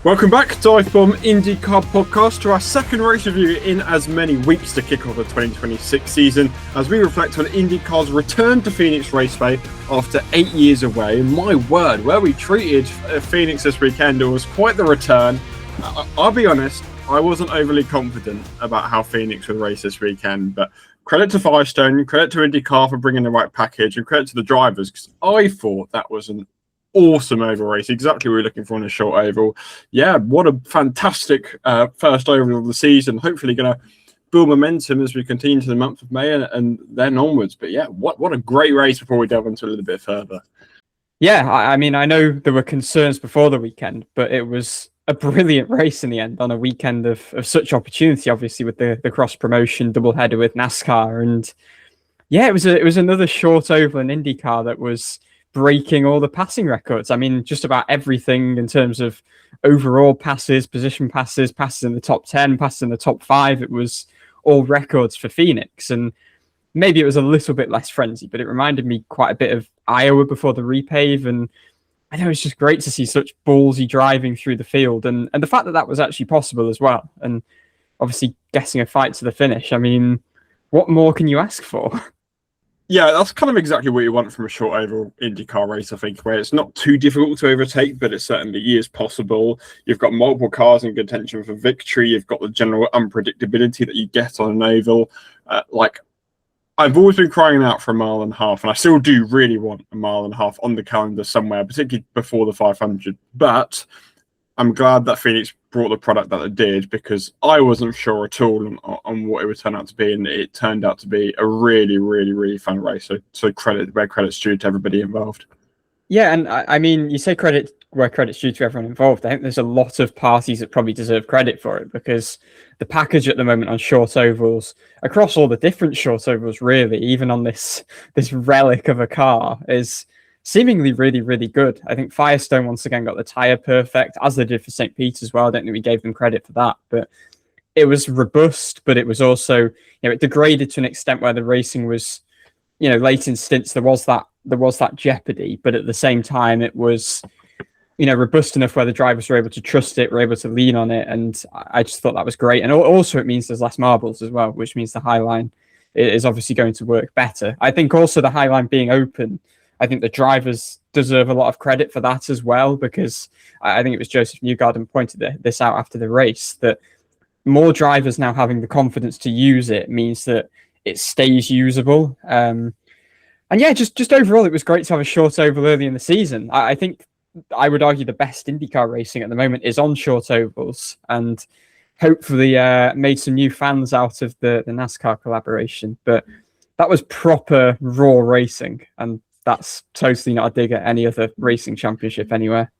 Welcome back to DIVEBOMB IndyCar podcast, to our second race review in as many weeks to kick off the 2026 season as we reflect on IndyCar's return to Phoenix Raceway after 8 years away. My word, where we treated Phoenix this weekend, it was quite the return. I'll be honest, I wasn't overly confident about how Phoenix would race this weekend, but credit to Firestone, credit to IndyCar for bringing the right package, and credit to the drivers, because I thought that was an awesome oval race, exactly what we're looking for in a short oval. Yeah, what a fantastic first oval of the season. Hopefully going to build momentum as we continue to the month of May and then onwards. But yeah, what a great race before we delve into a little bit further. Yeah, I mean, I know there were concerns before the weekend, but it was a brilliant race in the end on a weekend of such opportunity, obviously, with the cross promotion doubleheader with NASCAR. And yeah, it was another short oval in IndyCar that was breaking all the passing records. I mean, just about everything in terms of overall passes, position passes, passes in the top 10, passes in the top 5. It was all records for Phoenix. And maybe it was a little bit less frenzy, but it reminded me quite a bit of Iowa before the repave. And I know it's just great to see such ballsy driving through the field. And the fact that was actually possible as well. And obviously getting a fight to the finish. I mean, what more can you ask for? Yeah, that's kind of exactly what you want from a short oval IndyCar race, I think, where it's not too difficult to overtake, but it certainly is possible. You've got multiple cars in contention for victory. You've got the general unpredictability that you get on an oval. I've always been crying out for a mile and a half, and I still do really want a mile and a half on the calendar somewhere, particularly before the 500. But I'm glad that Phoenix brought the product that it did, because I wasn't sure at all on what it would turn out to be, and it turned out to be a really, really, really fun race. So credit where credit's due to everybody involved. Yeah, and I mean, you say credit where credit's due to everyone involved. I think there's a lot of parties that probably deserve credit for it, because the package at the moment on short ovals, across all the different short ovals, really, even on this relic of a car, is seemingly really, really good. I think Firestone once again got the tyre perfect, as they did for St. Pete as well. I don't think we gave them credit for that, but it was robust, but it was also, it degraded to an extent where the racing was, late in stints, there was that jeopardy, but at the same time, it was, robust enough where the drivers were able to trust it, were able to lean on it, and I just thought that was great. And also it means there's less marbles as well, which means the high line is obviously going to work better. I think also the high line being open, I think the drivers deserve a lot of credit for that as well, because I think it was Josef Newgarden pointed this out after the race, that more drivers now having the confidence to use it means that it stays usable. And yeah, just overall, it was great to have a short oval early in the season. I think I would argue the best IndyCar racing at the moment is on short ovals, and hopefully made some new fans out of the NASCAR collaboration. But that was proper raw racing, and that's totally not a dig at any other racing championship anywhere.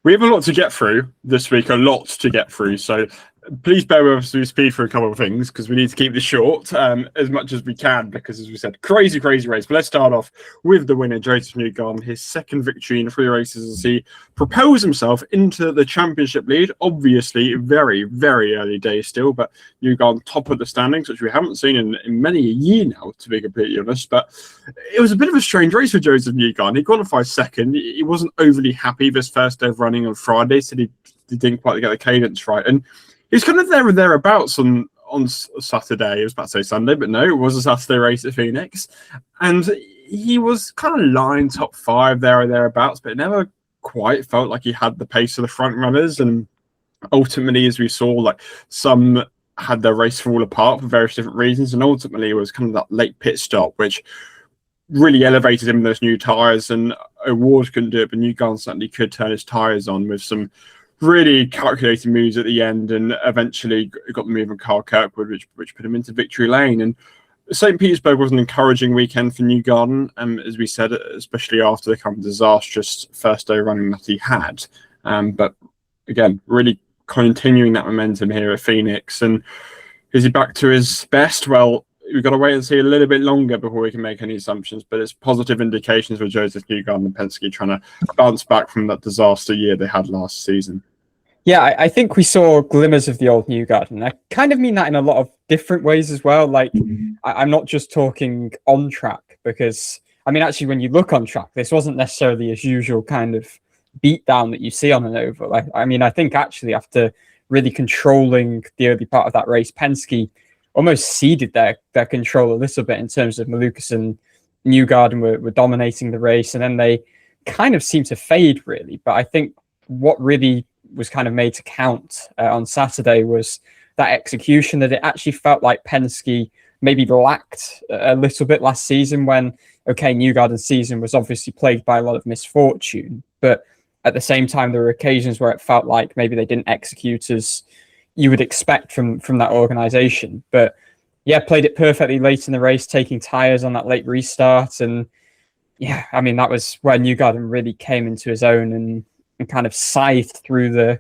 We have a lot to get through this week, so please bear with us as we speed through a couple of things, because we need to keep this short as much as we can, because, as we said, crazy race. But let's start off with the winner, Josef Newgarden, his second victory in 3 races as he propels himself into the championship lead. Obviously, very, very early days still, but Newgarden top of the standings, which we haven't seen in many a year now, to be completely honest. But it was a bit of a strange race for Josef Newgarden. He qualified second. He wasn't overly happy with his first day of running on Friday, said he didn't quite get the cadence right. And he's kind of there or thereabouts on Saturday. I was about to say Sunday, but no, it was a Saturday race at Phoenix. And he was kind of lying top 5 there or thereabouts, but it never quite felt like he had the pace of the front runners. And ultimately, as we saw, some had their race fall apart for various different reasons. And ultimately, it was kind of that late pit stop, which really elevated him in those new tyres. And O'Ward couldn't do it, but Newgarden certainly could turn his tyres on with some really calculated moves at the end, and eventually got the move on Carl Kirkwood, which put him into victory lane. And St. Petersburg was an encouraging weekend for Newgarden, as we said, especially after the kind of disastrous first day running that he had. But again, really continuing that momentum here at Phoenix. And is he back to his best? Well, we've got to wait and see a little bit longer before we can make any assumptions, but it's positive indications for Josef Newgarden and Penske trying to bounce back from that disaster year they had last season. Yeah, I think we saw glimmers of the old Newgarden. I kind of mean that in a lot of different ways as well. I'm not just talking on track, because, I mean, actually, when you look on track, this wasn't necessarily his usual kind of beatdown that you see on an oval. I mean, I think actually after really controlling the early part of that race, Penske almost ceded their control a little bit in terms of Malukas and Newgarden were dominating the race, and then they kind of seemed to fade really. But I think what really was kind of made to count on Saturday was that execution, that it actually felt like Penske maybe lacked a little bit last season when, okay, Newgarden's season was obviously plagued by a lot of misfortune, but at the same time, there were occasions where it felt like maybe they didn't execute as you would expect from that organization. But yeah, played it perfectly late in the race, taking tires on that late restart. And yeah, I mean, that was where Newgarden really came into his own and kind of scythed through I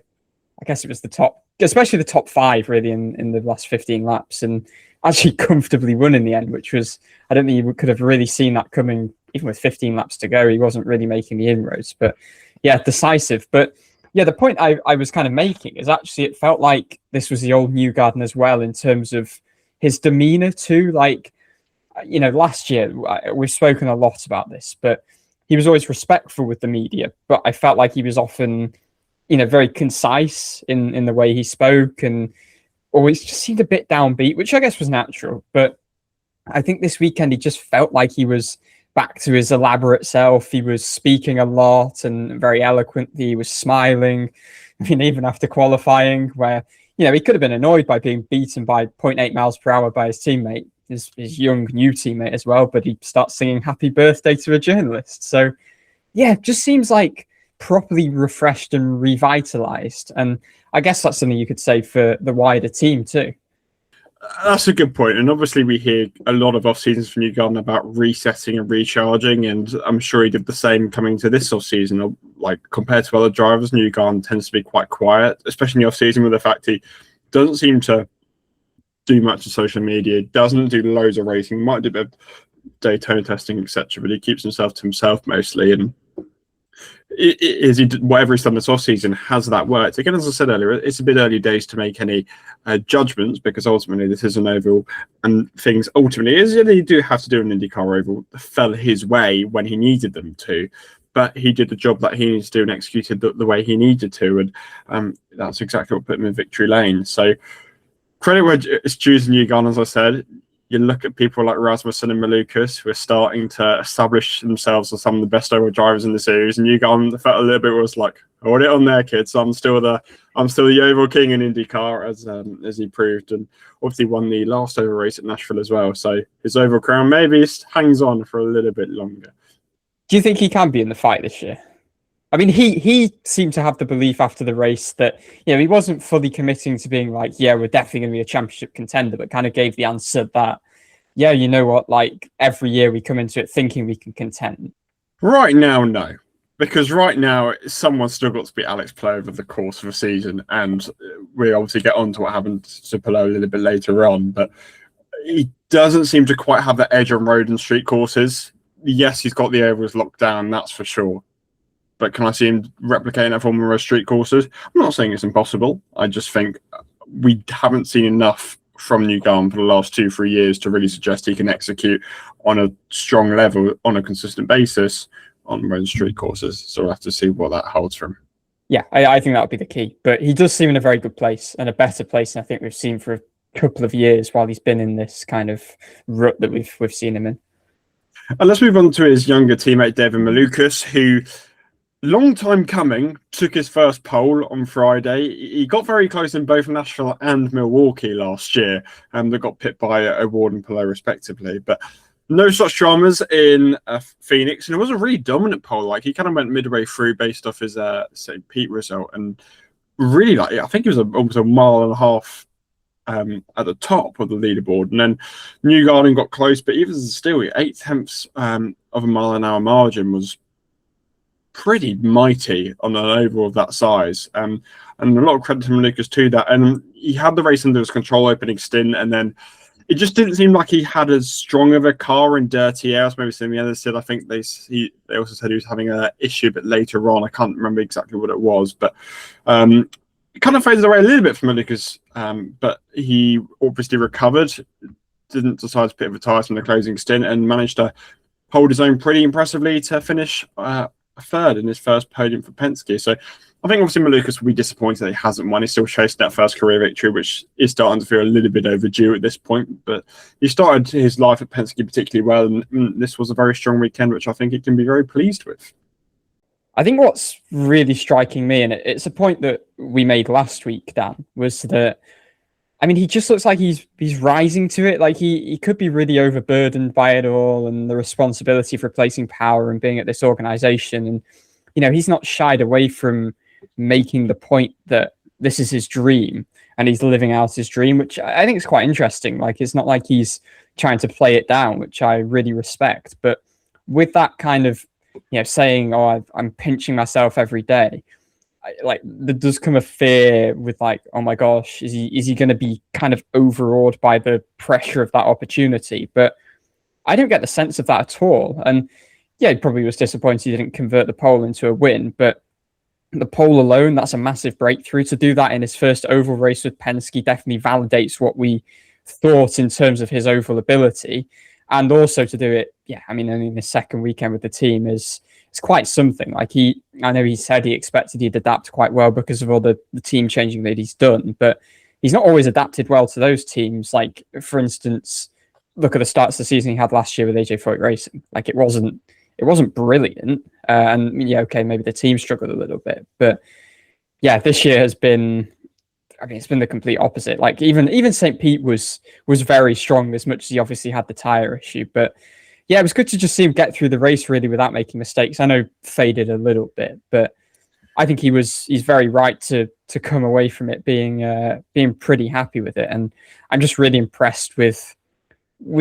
guess it was the top, especially the top five really in the last 15 laps, and actually comfortably won in the end, which was, I don't think you could have really seen that coming even with 15 laps to go. He wasn't really making the inroads, but yeah, decisive. But yeah, the point I was kind of making is actually it felt like this was the old Newgarden as well in terms of his demeanor too. Like, you know, last year, we've spoken a lot about this, but he was always respectful with the media, but I felt like he was often, you know, very concise in the way he spoke and always just seemed a bit downbeat, which I guess was natural. But I think this weekend he just felt like he was back to his elaborate self. He was speaking a lot and very eloquently. He was smiling. I mean, even after qualifying, where, you know, he could have been annoyed by being beaten by 0.8 miles per hour by his teammate, his young new teammate as well, but he starts singing happy birthday to a journalist. So yeah, just seems like properly refreshed and revitalized. And I guess that's something you could say for the wider team too. That's a good point. And obviously we hear a lot of off seasons from Newgarden about resetting and recharging, and I'm sure he did the same coming to this off season. Like, compared to other drivers, Newgarden tends to be quite quiet, especially in the off season, with the fact he doesn't seem to do much of social media, doesn't do loads of racing, might do a bit of Daytona testing, etc., but he keeps himself to himself mostly. And whatever he's done this off season, has that worked? Again, as I said earlier, it's a bit early days to make any judgments, because ultimately this is an oval, and things ultimately, as you do have to do an IndyCar oval, fell his way when he needed them to. But he did the job that he needed to do and executed the way he needed to, and that's exactly what put him in victory lane. So credit where it's due to Newgarden, as I said. You look at people like Rasmussen and Malukas, who are starting to establish themselves as some of the best oval drivers in the series. And Newgarden felt a little bit was like, hold it on there, kids. I'm still the oval king in IndyCar, as he proved, and obviously won the last oval race at Nashville as well. So his oval crown maybe hangs on for a little bit longer. Do you think he can be in the fight this year? I mean, he seemed to have the belief after the race that, you know, he wasn't fully committing to being like, yeah, we're definitely going to be a championship contender, but kind of gave the answer that, yeah, you know what, like every year we come into it thinking we can contend. Right now, no. Because right now, someone's still got to beat Alex Palou over the course of a season, and we obviously get on to what happened to Palou a little bit later on, but he doesn't seem to quite have that edge on road and street courses. Yes, he's got the ovals locked down, that's for sure. But can I see him replicating that form on street courses? I'm not saying it's impossible. I just think we haven't seen enough from Newgarden for the last 2-3 years to really suggest he can execute on a strong level on a consistent basis on road and street courses. So we'll have to see what that holds for him. Yeah, I think that would be the key. But he does seem in a very good place, and a better place than I think we've seen for a couple of years while he's been in this kind of rut that we've seen him in. And let's move on to his younger teammate, David Malukas, who, long time coming, took his first pole on Friday. He got very close in both Nashville and Milwaukee last year, and they got pipped by O'Ward and Palou respectively. But no such dramas in Phoenix, and it was a really dominant pole. Like, he kind of went midway through based off his St. Pete result, and really, like, I think it was almost a mile and a half at the top of the leaderboard. And then Newgarden got close, but even still, 0.8 of a mile an hour margin was pretty mighty on an oval of that size, and a lot of credit to Malukas to that. And he had the race under his control opening stint, and then it just didn't seem like he had as strong of a car in dirty air as maybe some of the others did. I think they also said he was having an issue a bit later on. I can't remember exactly what it was, but it kind of faded away a little bit from Malukas, but he obviously recovered, didn't decide to pit for tyres from the closing stint, and managed to hold his own pretty impressively to finish third in his first podium for Penske. So I think obviously Malukas will be disappointed that he hasn't won. He's still chasing that first career victory, which is starting to feel a little bit overdue at this point. But he started his life at Penske particularly well, and this was a very strong weekend, which I think he can be very pleased with. I think what's really striking me, and it's a point that we made last week, Dan, was that, I mean, he just looks like he's rising to it. Like he could be really overburdened by it all and the responsibility of replacing power and being at this organization. And, you know, he's not shied away from making the point that this is his dream and he's living out his dream, which I think is quite interesting. Like, it's not like he's trying to play it down, which I really respect. But with that kind of, you know, saying, oh, I'm pinching myself every day, like there does come a fear with like, oh my gosh, is he going to be kind of overawed by the pressure of that opportunity? But I don't get the sense of that at all. And yeah, he probably was disappointed he didn't convert the pole into a win, but the pole alone, that's a massive breakthrough. To do that in his first oval race with Penske definitely validates what we thought in terms of his oval ability. And also to do it, yeah, I mean, only in the second weekend with the team is quite something. Like I know he said he expected he'd adapt quite well because of all the team changing that he's done, but he's not always adapted well to those teams. Like, for instance, look at the starts of the season he had last year with AJ Foyt Racing. Like, it wasn't brilliant. And yeah, okay, maybe the team struggled a little bit, but yeah, this year has been, I mean, it's been the complete opposite. Like even St. Pete was very strong, as much as he obviously had the tire issue. But yeah, it was good to just see him get through the race really without making mistakes. I know faded a little bit, but I think he's very right to come away from it being pretty happy with it. And I'm just really impressed with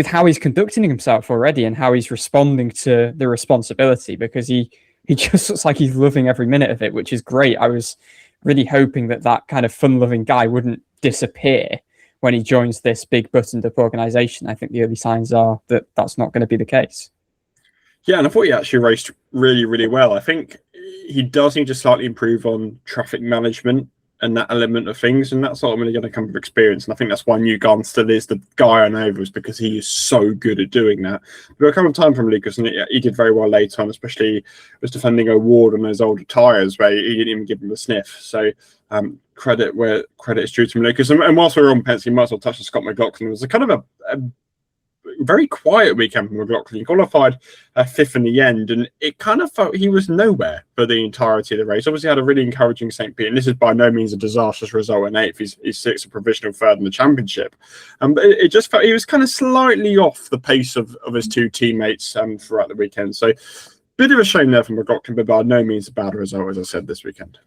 how he's conducting himself already and how he's responding to the responsibility, because he just looks like he's loving every minute of it, which is great. I was really hoping that kind of fun-loving guy wouldn't disappear when he joins this big buttoned-up organization. I think the early signs are that that's not going to be the case. Yeah, and I thought he actually raced really, really well. I think he does need to slightly improve on traffic management and that element of things, and that's ultimately going to come with experience. And I think that's why Newgarden still is the guy on ovals, because he is so good at doing that. But a couple of time from Lucas, and he did very well later on, especially was defending a Ward on those older tyres where he didn't even give him a sniff. So credit where credit is due to Lucas. And whilst we were on Penske, might as well touch on Scott McLaughlin. It was a kind of a very quiet weekend for McLaughlin. He qualified fifth in the end, and it kind of felt he was nowhere for the entirety of the race. Obviously had a really encouraging St. Pete, and this is by no means a disastrous result in eighth. He's sixth, a provisional third in the championship. But it just felt he was kind of slightly off the pace of his two teammates throughout the weekend. So bit of a shame there for McLaughlin, but by no means a bad result, as I said, this weekend.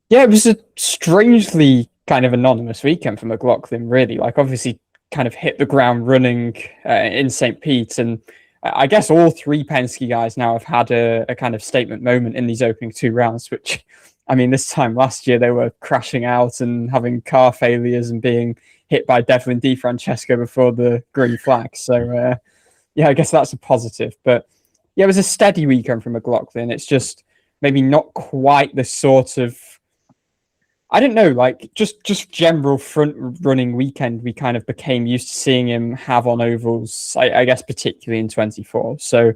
Yeah, it was a strangely kind of anonymous weekend for McLaughlin, really. Like, obviously kind of hit the ground running in St. Pete, and I guess all three Penske guys now have had a kind of statement moment in these opening two rounds, which, I mean, this time last year they were crashing out and having car failures and being hit by Devlin DiFrancesco before the green flag. So yeah, I guess that's a positive. But yeah, it was a steady weekend for McLaughlin. It's just maybe not quite the sort of, I don't know, like just general front running weekend we kind of became used to seeing him have on ovals, I guess, particularly in 24. So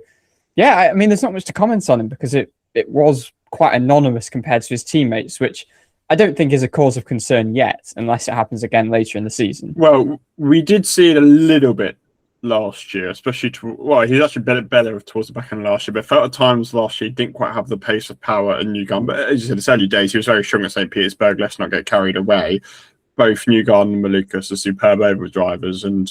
yeah, I mean, there's not much to comment on him because it was quite anonymous compared to his teammates, which I don't think is a cause of concern yet, unless it happens again later in the season. Well, we did see it a little bit last year, especially he's actually better towards the back end last year, but felt at times last year he didn't quite have the pace of power and Newgarden. But as you said, it's early days. He was very strong at St. Petersburg. Let's not get carried away. Both Newgarden and Malukas are superb oval drivers, and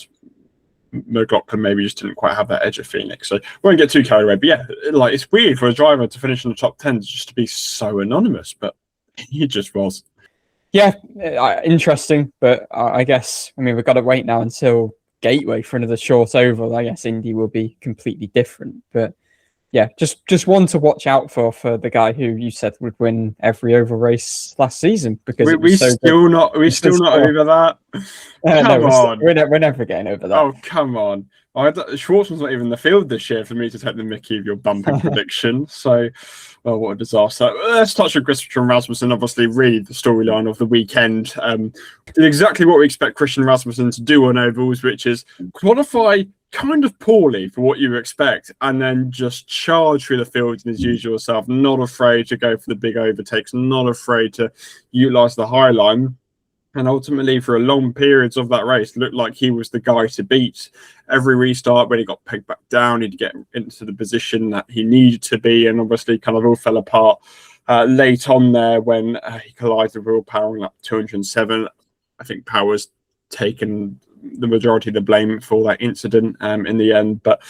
McLaughlin maybe just didn't quite have that edge of Phoenix. So we won't get too carried away. But yeah, like, it's weird for a driver to finish in the top 10 just to be so anonymous, but he just was. Yeah, interesting. But I guess, I mean, we've got to wait now until Gateway for another short oval. I guess Indy will be completely different, but yeah, just one to watch out for the guy who you said would win every oval race last season, because we're still not over that. Come on, we're never getting over that. Oh, come on. Schwartzman's not even in the field this year for me to take the mickey of your bumping prediction. So, well, what a disaster. Let's touch on Christian Rasmussen. Obviously, really the storyline of the weekend. Did exactly what we expect Christian Rasmussen to do on ovals, which is qualify kind of poorly for what you expect, and then just charge through the field in his usual self, not afraid to go for the big overtakes, not afraid to utilize the high line. And ultimately, for a long periods of that race, looked like he was the guy to beat. Every restart, when he got pegged back down, he'd get into the position that he needed to be, and obviously kind of all fell apart late on there when he collided with Will Power on lap 207. I think Power's taken the majority of the blame for that incident in the end. But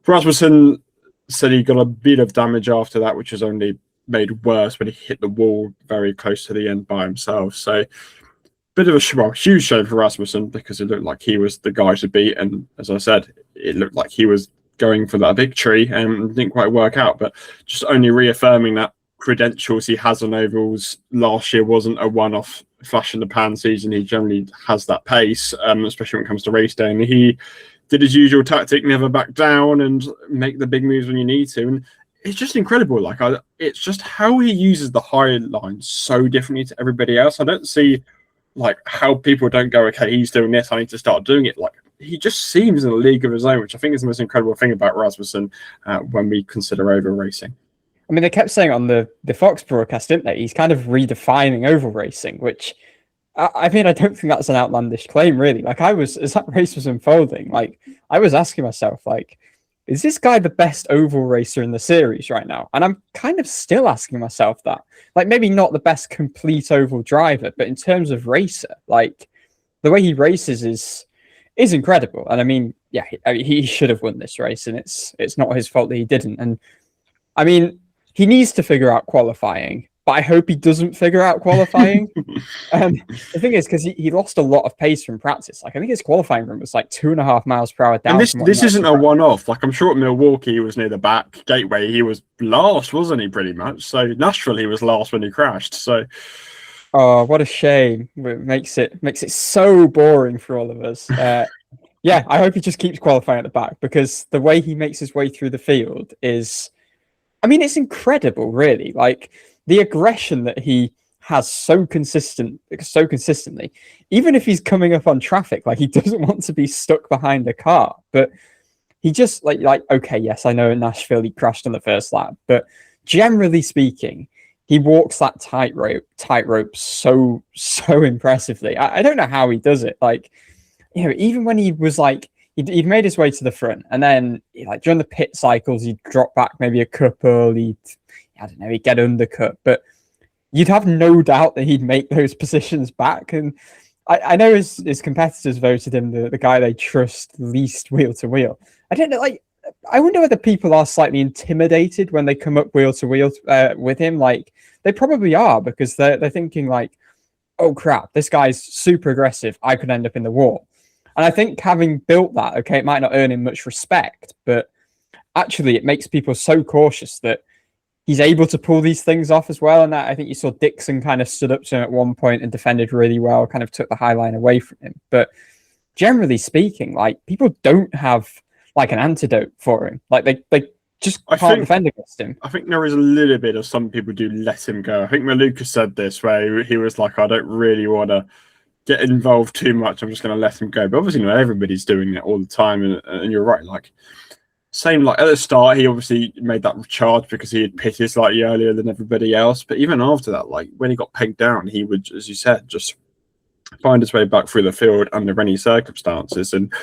Rasmussen said he got a bit of damage after that, which was only made worse when he hit the wall very close to the end by himself. So bit of a huge shame for Rasmussen, because it looked like he was the guy to beat. And as I said, it looked like he was going for that victory and didn't quite work out. But just only reaffirming that credentials he has on ovals last year wasn't a one-off flash in the pan season. He generally has that pace, especially when it comes to race day. And he did his usual tactic, never back down and make the big moves when you need to. And it's just incredible. Like, it's just how he uses the high line so differently to everybody else. I don't see like how people don't go, okay, he's doing this, I need to start doing it. Like, he just seems in a league of his own, which I think is the most incredible thing about Rasmussen when we consider oval racing. I mean, they kept saying on the Fox broadcast, didn't they? He's kind of redefining oval racing, which I mean, I don't think that's an outlandish claim, really. Like, as that race was unfolding, like, I was asking myself, like, is this guy the best oval racer in the series right now? And I'm kind of still asking myself that. Like, maybe not the best complete oval driver, but in terms of racer, like, the way he races is incredible. And I mean, yeah, he should have won this race, and it's not his fault that he didn't. And I mean, he needs to figure out qualifying, but I hope he doesn't figure out qualifying. The thing is, because he lost a lot of pace from practice. Like, I think his qualifying run was like 2.5 miles per hour down. And this isn't a one-off. Like, I'm sure at Milwaukee he was near the back. Gateway he was last, wasn't he? Pretty much. So Nashville he was last when he crashed. So, oh, what a shame! It makes it so boring for all of us. Yeah, I hope he just keeps qualifying at the back, because the way he makes his way through the field is, I mean, it's incredible, really. Like, the aggression that he has so consistently, even if he's coming up on traffic, like, he doesn't want to be stuck behind a car, but he just like, okay, yes, I know in Nashville he crashed on the first lap, but generally speaking, he walks that tightrope so impressively. I don't know how he does it. Like, you know, even when he was like, he'd made his way to the front, and then like during the pit cycles, he'd drop back maybe a couple, he'd get undercut, but you'd have no doubt that he'd make those positions back. And I know his competitors voted him the guy they trust least wheel to wheel. I don't know, like, I wonder whether people are slightly intimidated when they come up wheel to wheel with him. Like, they probably are, because they're thinking like, oh crap, this guy's super aggressive, I could end up in the wall. And I think having built that, okay, it might not earn him much respect, but actually it makes people so cautious that he's able to pull these things off as well. And that, I think you saw Dixon kind of stood up to him at one point and defended really well, kind of took the high line away from him. But generally speaking, like, people don't have like an antidote for him. Like, they just can't defend against him. I think there is a little bit of some people do let him go. I think Maluka said this, where he was like, I don't really want to get involved too much, I'm just going to let him go. But obviously not everybody's doing it all the time, and you're right. Like, same, like at the start, he obviously made that charge because he had pitted slightly earlier than everybody else. But even after that, like when he got pegged down, he would, as you said, just find his way back through the field under any circumstances. And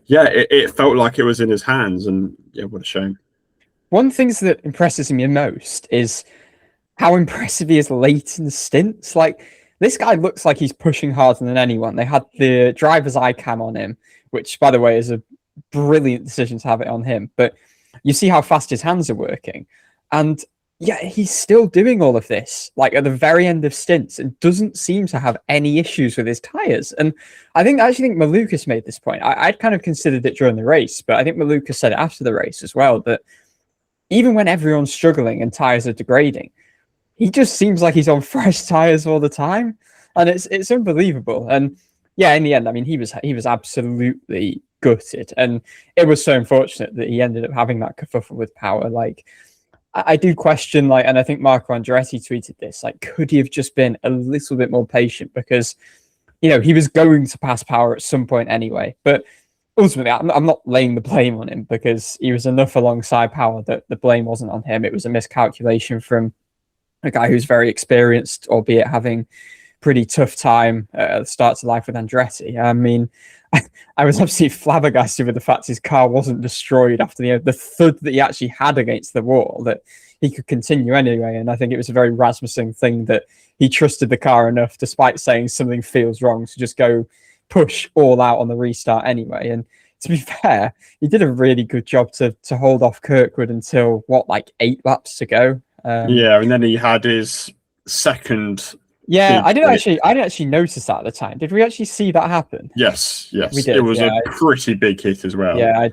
yeah, it felt like it was in his hands. And yeah, what a shame. One thing that impresses me most is how impressive he is late in the stints. Like, this guy looks like he's pushing harder than anyone. They had the driver's eye cam on him, which, by the way, is a brilliant decision to have it on him. But you see how fast his hands are working. And yeah, he's still doing all of this, like at the very end of stints, and doesn't seem to have any issues with his tires. And I actually think Malukas made this point. I'd kind of considered it during the race, but I think Malukas said it after the race as well, that even when everyone's struggling and tires are degrading, he just seems like he's on fresh tires all the time. And it's unbelievable. And yeah, in the end, I mean, he was absolutely gutted. And it was so unfortunate that he ended up having that kerfuffle with Power. Like, I do question, like, and I think Marco Andretti tweeted this, like, could he have just been a little bit more patient? Because, you know, he was going to pass Power at some point anyway. But ultimately, I'm not laying the blame on him because he was enough alongside Power that the blame wasn't on him. It was a miscalculation from a guy who's very experienced, albeit having pretty tough time at the start of life with Andretti. I mean, I was absolutely flabbergasted with the fact his car wasn't destroyed after the thud that he actually had against the wall, that he could continue anyway. And I think it was a very Rasmussen thing that he trusted the car enough, despite saying something feels wrong, to just go push all out on the restart anyway. And to be fair, he did a really good job to hold off Kirkwood until like 8 laps to go. Yeah, and then he had his second. Yeah, I didn't actually notice that at the time. Did we actually see that happen? Yes, we did. It was a pretty big hit as well. Yeah,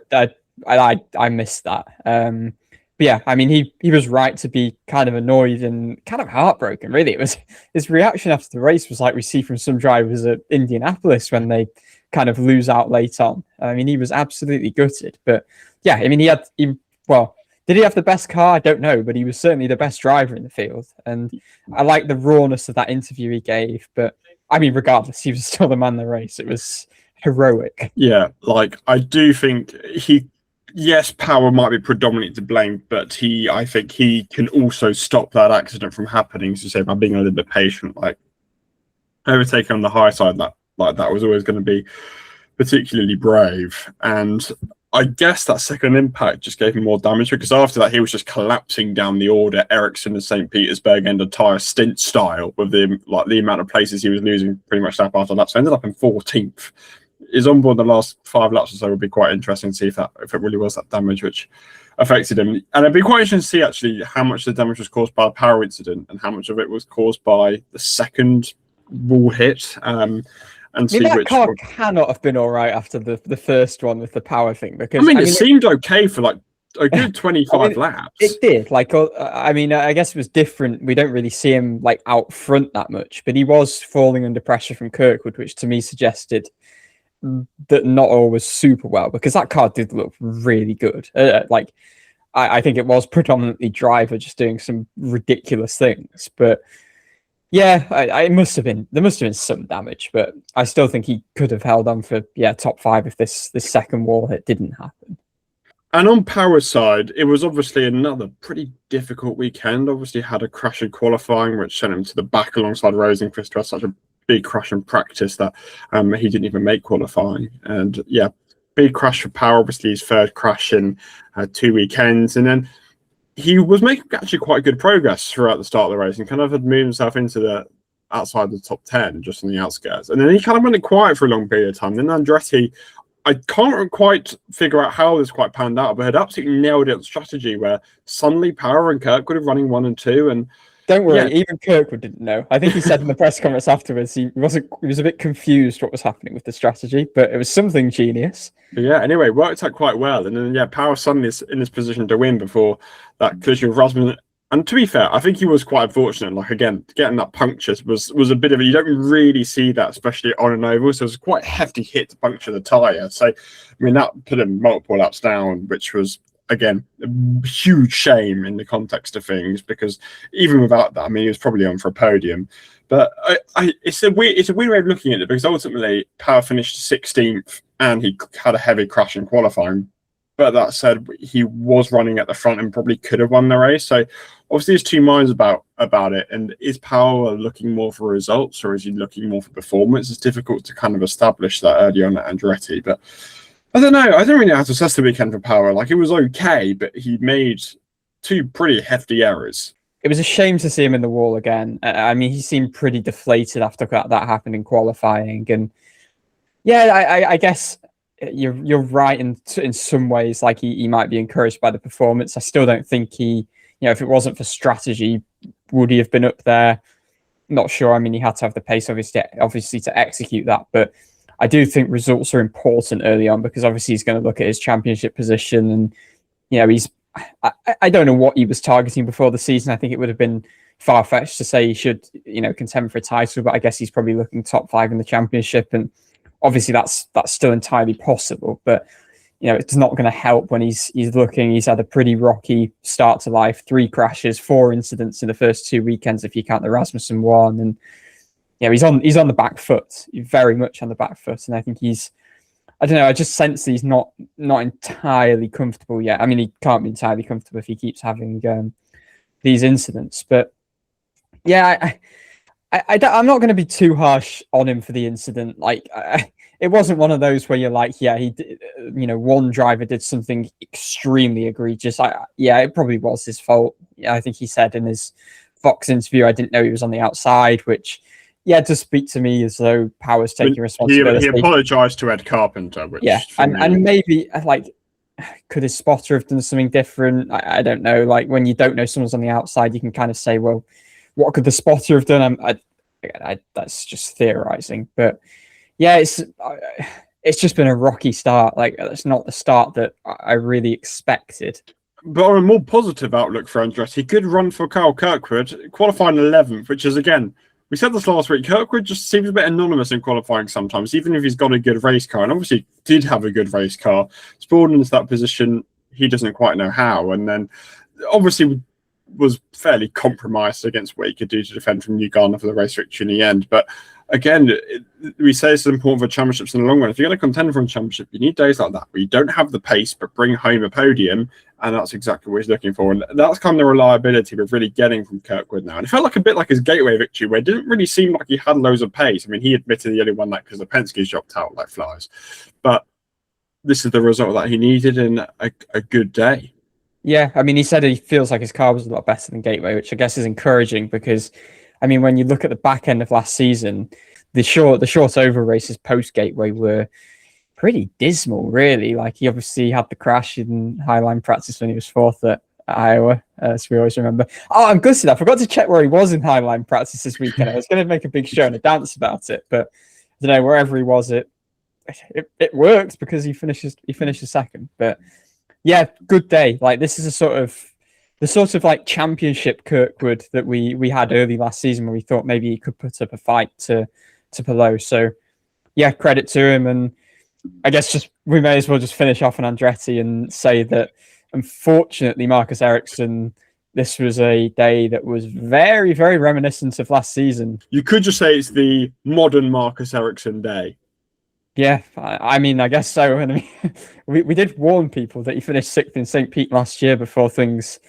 I missed that. But yeah, I mean, he was right to be kind of annoyed and kind of heartbroken. Really, it was his reaction after the race was like we see from some drivers at Indianapolis when they kind of lose out late on. I mean, he was absolutely gutted. But yeah, I mean, did he have the best car? I don't know, but he was certainly the best driver in the field. And I like the rawness of that interview he gave. But I mean, regardless, he was still the man of the race. It was heroic. Yeah, like I do think yes, Power might be predominantly to blame, but I think he can also stop that accident from happening, so say by being a little bit patient. Like overtaking on the high side, that was always going to be particularly brave. And I guess that second impact just gave him more damage, because after that he was just collapsing down the order, Ericsson and St. Petersburg end of tire stint style, with the amount of places he was losing pretty much lap after lap. So ended up in 14th. His onboard the last 5 laps or so would be quite interesting to see if it really was that damage which affected him. And it'd be quite interesting to see actually how much the damage was caused by the Power incident and how much of it was caused by the second wall hit. And see that which car cannot have been all right after the first one with the Power thing, because it seemed okay for like a good 25 laps. It did. Like, I mean, I guess it was different. We don't really see him like out front that much, but he was falling under pressure from Kirkwood, which to me suggested that not all was super well, because that car did look really good. I think it was predominantly driver just doing some ridiculous things, but yeah, there must have been some damage, but I still think he could have held on for top 5 if this second wall hit didn't happen. And on Power's side, it was obviously another pretty difficult weekend. Obviously had a crash in qualifying, which sent him to the back alongside Rosenqvist, who had such a big crash in practice that he didn't even make qualifying. And yeah, big crash for Power, obviously his third crash in 2 weekends. And then he was making actually quite good progress throughout the start of the race and kind of had moved himself into the outside the top 10, just on the outskirts. And then he kind of went quiet for a long period of time. Then Andretti, I can't quite figure out how this quite panned out, but had absolutely nailed it on strategy, where suddenly Power and Kirkwood are running 1 and 2. And don't worry, even Kirkwood didn't know. I think he said in the press conference afterwards he was a bit confused what was happening with the strategy, but it was something genius. But yeah, anyway, worked out quite well. And then Power suddenly is in this position to win before that collision with Rasmussen. And to be fair, I think he was quite unfortunate. Like, again, getting that puncture was a bit of a, you don't really see that, especially on an oval. So it was a quite hefty hit to puncture the tyre. So, I mean, that put him multiple laps down, which was, again, a huge shame in the context of things, because even without that, I mean, he was probably on for a podium. But it's a weird way of looking at it, because ultimately Power finished 16th and he had a heavy crash in qualifying. But that said, he was running at the front and probably could have won the race. So obviously there's two minds about it. And is Power looking more for results, or is he looking more for performance? It's difficult to kind of establish that early on at Andretti. But I don't know. I don't really know how to assess the weekend for Power. Like, it was okay, but he made 2 pretty hefty errors. It was a shame to see him in the wall again. I mean, he seemed pretty deflated after that happened in qualifying. And yeah, I guess you're right in some ways. Like, he might be encouraged by the performance. I still don't think he, if it wasn't for strategy, would he have been up there? Not sure. I mean, he had to have the pace, obviously to execute that. But I do think results are important early on, because obviously he's going to look at his championship position, and I don't know what he was targeting before the season. I think it would have been far-fetched to say he should, contend for a title, but I guess he's probably looking top 5 in the championship, and obviously that's still entirely possible. But it's not going to help when he's had a pretty rocky start to life, 3 crashes, 4 incidents in the first 2 weekends if you count the Rasmussen one, and he's on the back foot, very much on the back foot, and I think he's I don't know. I just sense he's not entirely comfortable yet. I mean, he can't be entirely comfortable if he keeps having these incidents. But yeah, I'm not going to be too harsh on him for the incident. Like, it wasn't one of those where you're like, yeah, he did, one driver did something extremely egregious. It probably was his fault. Yeah, I think he said in his Fox interview, I didn't know he was on the outside, which, yeah, does speak to me as though Power's taking responsibility. He apologised to Ed Carpenter, which and maybe like, could his spotter have done something different? I don't know. Like, when you don't know someone's on the outside, you can kind of say, well, what could the spotter have done? That's just theorizing, but yeah, it's just been a rocky start. Like, it's not the start that I really expected. But on a more positive outlook for Andretti, he could run for Kyle Kirkwood, qualifying 11th, which is, again, we said this last week, Kirkwood just seems a bit anonymous in qualifying sometimes, even if he's got a good race car, and obviously did have a good race car. Spawned into that position, he doesn't quite know how, and then obviously was fairly compromised against what he could do to defend from Newgarden for the race victory in the end. But again, we say it's important for championships in the long run. If you're going to contend for a championship, you need days like that where you don't have the pace but bring home a podium, and that's exactly what he's looking for. And that's kind of the reliability we're really getting from Kirkwood now. And it felt like a bit like his Gateway victory, where it didn't really seem like he had loads of pace. I mean, he admitted he only won that because the Penske's dropped out like flies. But this is the result that he needed in a good day. Yeah, I mean, he said he feels like his car was a lot better than Gateway, which I guess is encouraging because, I mean, when you look at the back end of last season, the short over races post Gateway were pretty dismal, really. Like, he obviously had the crash in Highline practice when he was fourth at Iowa, as we always remember. Oh, I'm gutted. I forgot to check where he was in Highline practice this weekend. I was going to make a big show and a dance about it, but I don't know, wherever he was, it worked because he finishes second. But yeah, good day. Like, this is the sort of like championship Kirkwood that we had early last season, where we thought maybe he could put up a fight to Palou. So yeah, credit to him. And I guess we may as well just finish off on Andretti and say that, unfortunately, Marcus Ericsson, this was a day that was very, very reminiscent of last season. You could just say it's the modern Marcus Ericsson day. Yeah, I mean, I guess so. And I mean, we did warn people that he finished sixth in St. Pete last year before things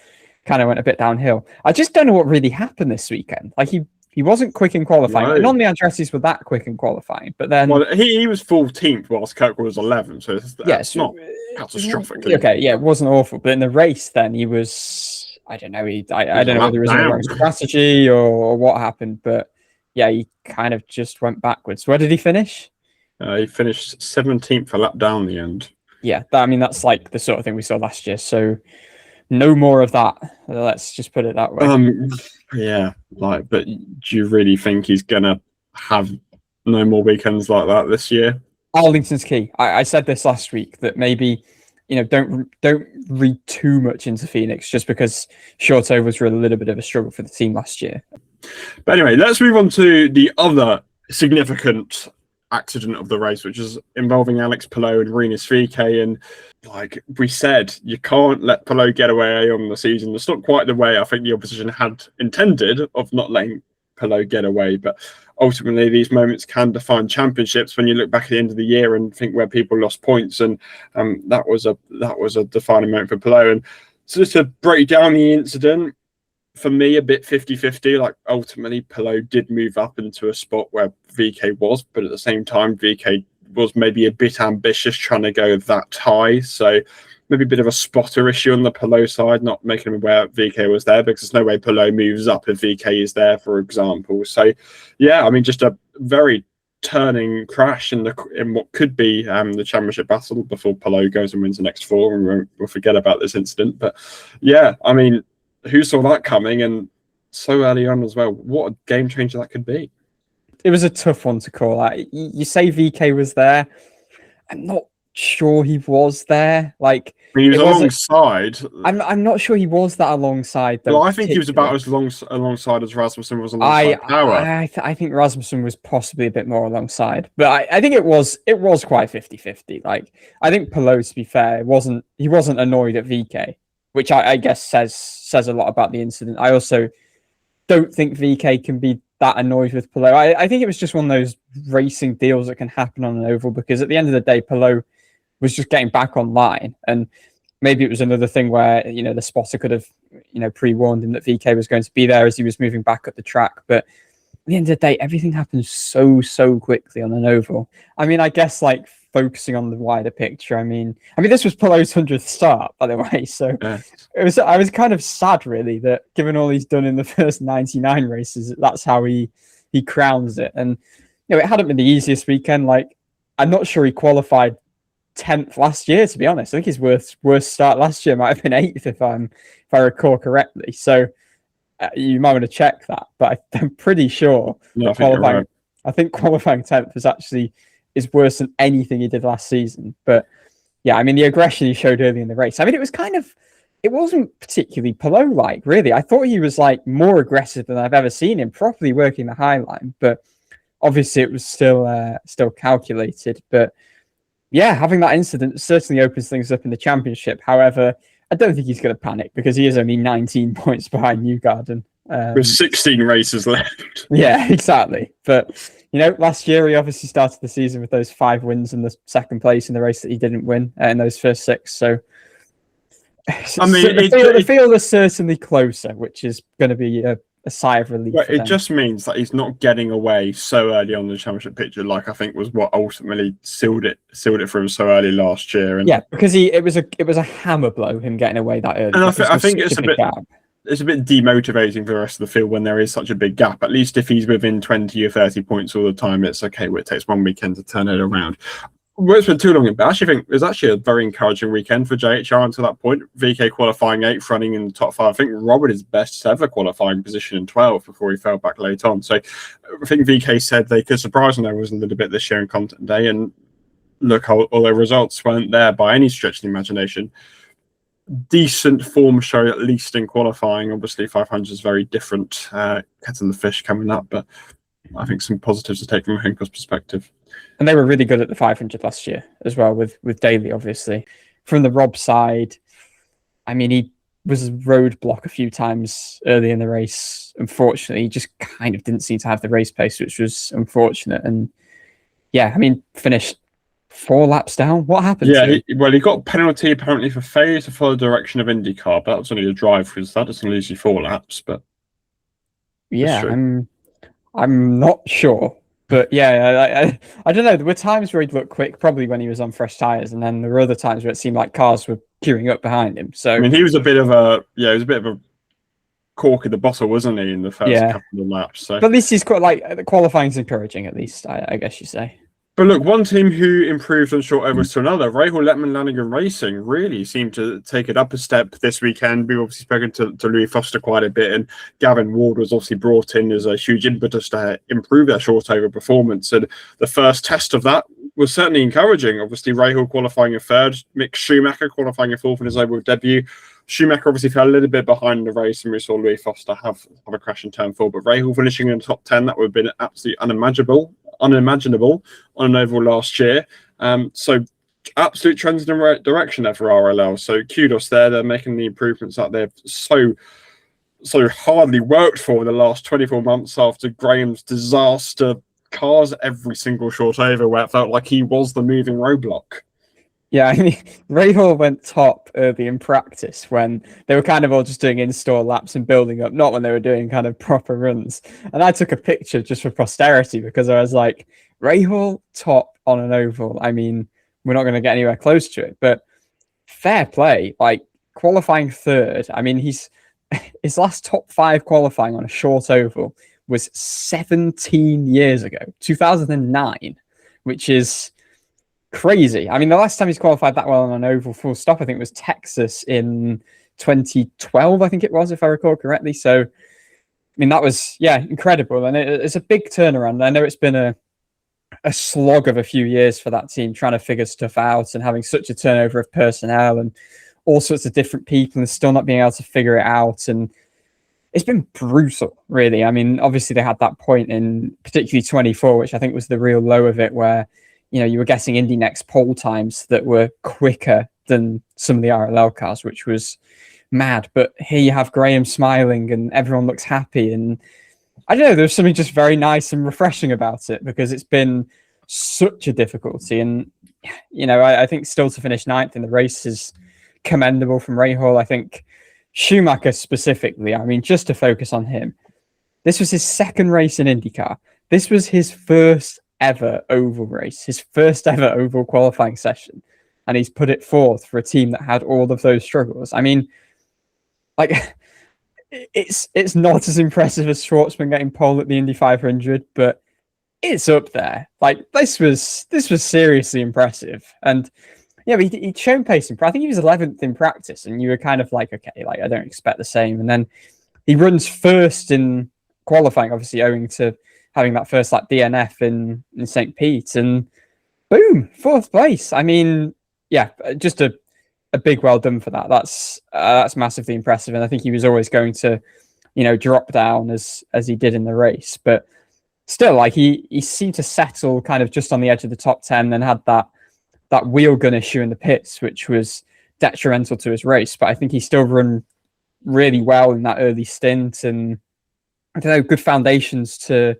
kind of went a bit downhill. I just don't know what really happened this weekend. Like, he wasn't quick in qualifying. No. None of the Andrettis were that quick in qualifying, but then he was 14th whilst Kirkwood was 11th. So it's not catastrophically. Okay, yeah, it wasn't awful, but in the race, then he was. I don't know. I don't know whether it was a wrong strategy or what happened, but yeah, he kind of just went backwards. Where did he finish? He finished 17th a lap down the end. Yeah, I mean, that's like the sort of thing we saw last year. So no more of that. Let's just put it that way. Yeah, but do you really think he's gonna have no more weekends like that this year? Arlington's key. I said this last week that maybe, don't read too much into Phoenix just because short overs were a little bit of a struggle for the team last year. But anyway, let's move on to the other significant accident of the race, which is involving Alex Palou and Rinus VeeKay. And like we said, you can't let Palou get away on the season. It's not quite the way I think the opposition had intended of not letting Palou get away, but ultimately these moments can define championships when you look back at the end of the year and think where people lost points. And that was a defining moment for Palou. And so just to break down the incident, for me, a bit 50-50. Like, ultimately, Palou did move up into a spot where VeeKay was, but at the same time, VeeKay was maybe a bit ambitious trying to go that high. So maybe a bit of a spotter issue on the Palou side, not making him aware VeeKay was there, because there's no way Palou moves up if VeeKay is there, for example. So, yeah, I mean, just a very turning crash in what could be the championship battle before Palou goes and wins the next four, and we'll forget about this incident. But, yeah, I mean, who saw that coming, and so early on as well? What a game changer that could be. It was a tough one to call out. You say VeeKay was there. I'm not sure he was there. Like, I mean, he was alongside. I'm not sure he was that alongside. Well, I think he was about as alongside as Rasmussen was alongside Power. I think Rasmussen was possibly a bit more alongside, but I think it was quite 50-50. Like, I think Palou, to be fair, he wasn't annoyed at VeeKay, which I guess says a lot about the incident. I also don't think VeeKay can be that annoyed with Palou. I think it was just one of those racing deals that can happen on an oval, because at the end of the day, Palou was just getting back online, and maybe it was another thing where, you know, the spotter could have, you know, pre-warned him that VK was going to be there as he was moving back up the track. But at the end of the day, everything happens so quickly on an oval. I mean, I guess like focusing on the wider picture. I mean, this was Palou's 100th start, by the way. So I was kind of sad, really, that given all he's done in the first 99 races, that's how he crowns it. And you know, it hadn't been the easiest weekend. Like, I'm not sure he qualified 10th last year, to be honest. I think his worst start last year might have been 8th, if I recall correctly. So you might want to check that, but I'm pretty sure that qualifying. I think qualifying 10th is worse than anything he did last season. But yeah, I mean, the aggression he showed early in the race, I mean, it wasn't particularly Palou-like, really. I thought he was like more aggressive than I've ever seen him, properly working the high line. But obviously it was still calculated. But yeah, having that incident certainly opens things up in the championship. However, I don't think he's going to panic, because he is only 19 points behind Newgarden. With 16 races left. Yeah, exactly. But, you know, last year he obviously started the season with those 5 wins and the second place in the race that he didn't win in those first 6. So, I mean, the field is certainly closer, which is going to be a sigh of relief. But it just means that he's not getting away so early on the championship picture, like I think was what ultimately sealed it for him so early last year. And yeah, because it was a hammer blow, him getting away that early. And I think it's a bit demotivating for the rest of the field when there is such a big gap. At least if he's within 20 or 30 points all the time, it's okay. Well, it takes one weekend to turn it around. It's been too long, but I actually think it was actually a very encouraging weekend for JHR until that point. VK qualifying 8th, running in the top 5. I think Robert his best ever qualifying position in 12th before he fell back late on. So I think VK said they could surprise him there was a little bit this year in Content Day, and look, all the results weren't there by any stretch of the imagination. Decent form show, at least in qualifying. Obviously 500 is very different, catching the fish coming up, but I think some positives to take from Henkel's perspective. And they were really good at the 500 last year as well, with Daly, obviously. From the Rob side, I mean, he was a roadblock a few times early in the race. Unfortunately, he just kind of didn't seem to have the race pace, which was unfortunate. And yeah, I mean, finished 4 laps down. What happened? Yeah, he got a penalty apparently for failure to follow the direction of IndyCar, but that was only a drive, because that doesn't lose you 4 laps. But yeah, I'm not sure. But yeah, I don't know. There were times where he'd look quick, probably when he was on fresh tyres, and then there were other times where it seemed like cars were queuing up behind him. So I mean, he was a bit of a cork in the bottle, wasn't he, in the first couple of laps? So, but at least he's quite the qualifying's encouraging, at least I guess you say. But look, one team who improved on short overs to another, Rahal Letman Lanigan Racing, really seemed to take it up a step this weekend. We've obviously spoken to Louis Foster quite a bit, and Gavin Ward was obviously brought in as a huge impetus to improve their short over performance. And the first test of that was certainly encouraging. Obviously, Rahal qualifying in 3rd, Mick Schumacher qualifying in 4th in his oval debut. Schumacher obviously fell a little bit behind the race, and we saw Louis Foster have a crash in turn 4. But Rahal finishing in the top 10, that would have been absolutely unimaginable on an oval last year. So absolute trends in the right direction there for RLL. So kudos there. They're making the improvements that they've so hardly worked for the last 24 months after Graham's disaster cars every single short over, where it felt like he was the moving roadblock. Yeah, I mean, Rahal went top early in practice when they were kind of all just doing in-store laps and building up, not when they were doing kind of proper runs. And I took a picture just for posterity, because I was like, Rahal top on an oval. I mean, we're not going to get anywhere close to it, but fair play. Like, qualifying 3rd, I mean, his last top 5 qualifying on a short oval was 17 years ago, 2009, which is crazy. I mean, the last time he's qualified that well on an oval full stop, I think it was Texas in 2012, I think it was, if I recall correctly. So, I mean, that was, incredible. And it's a big turnaround. I know it's been a slog of a few years for that team, trying to figure stuff out and having such a turnover of personnel and all sorts of different people and still not being able to figure it out. And it's been brutal, really. I mean, obviously they had that point in particularly 24, which I think was the real low of it, where you were getting Indy Next pole times that were quicker than some of the RLL cars, which was mad. But here you have Graham smiling and everyone looks happy. And I don't know, there's something just very nice and refreshing about it because it's been such a difficulty. And, I think still to finish ninth in the race is commendable from Rahal. I think Schumacher specifically, I mean, just to focus on him, this was his second race in IndyCar. This was his first ever oval race, his first ever oval qualifying session. And he's put it forth for a team that had all of those struggles. I mean, like, it's not as impressive as Schwartzman getting pole at the Indy 500, but it's up there. Like, this was seriously impressive. And yeah, but he'd shown pace I think he was 11th in practice, and you were kind of like, okay, like I don't expect the same. And then he runs first in qualifying, obviously owing to having that first like DNF in St. Pete, and boom, 4th place. I mean, yeah, just a big well done for that. That's massively impressive, and I think he was always going to, drop down as he did in the race, but still, like he seemed to settle kind of just on the edge of the top 10, then had that wheel gun issue in the pits, which was detrimental to his race. But I think he still run really well in that early stint, and I don't know, good foundations to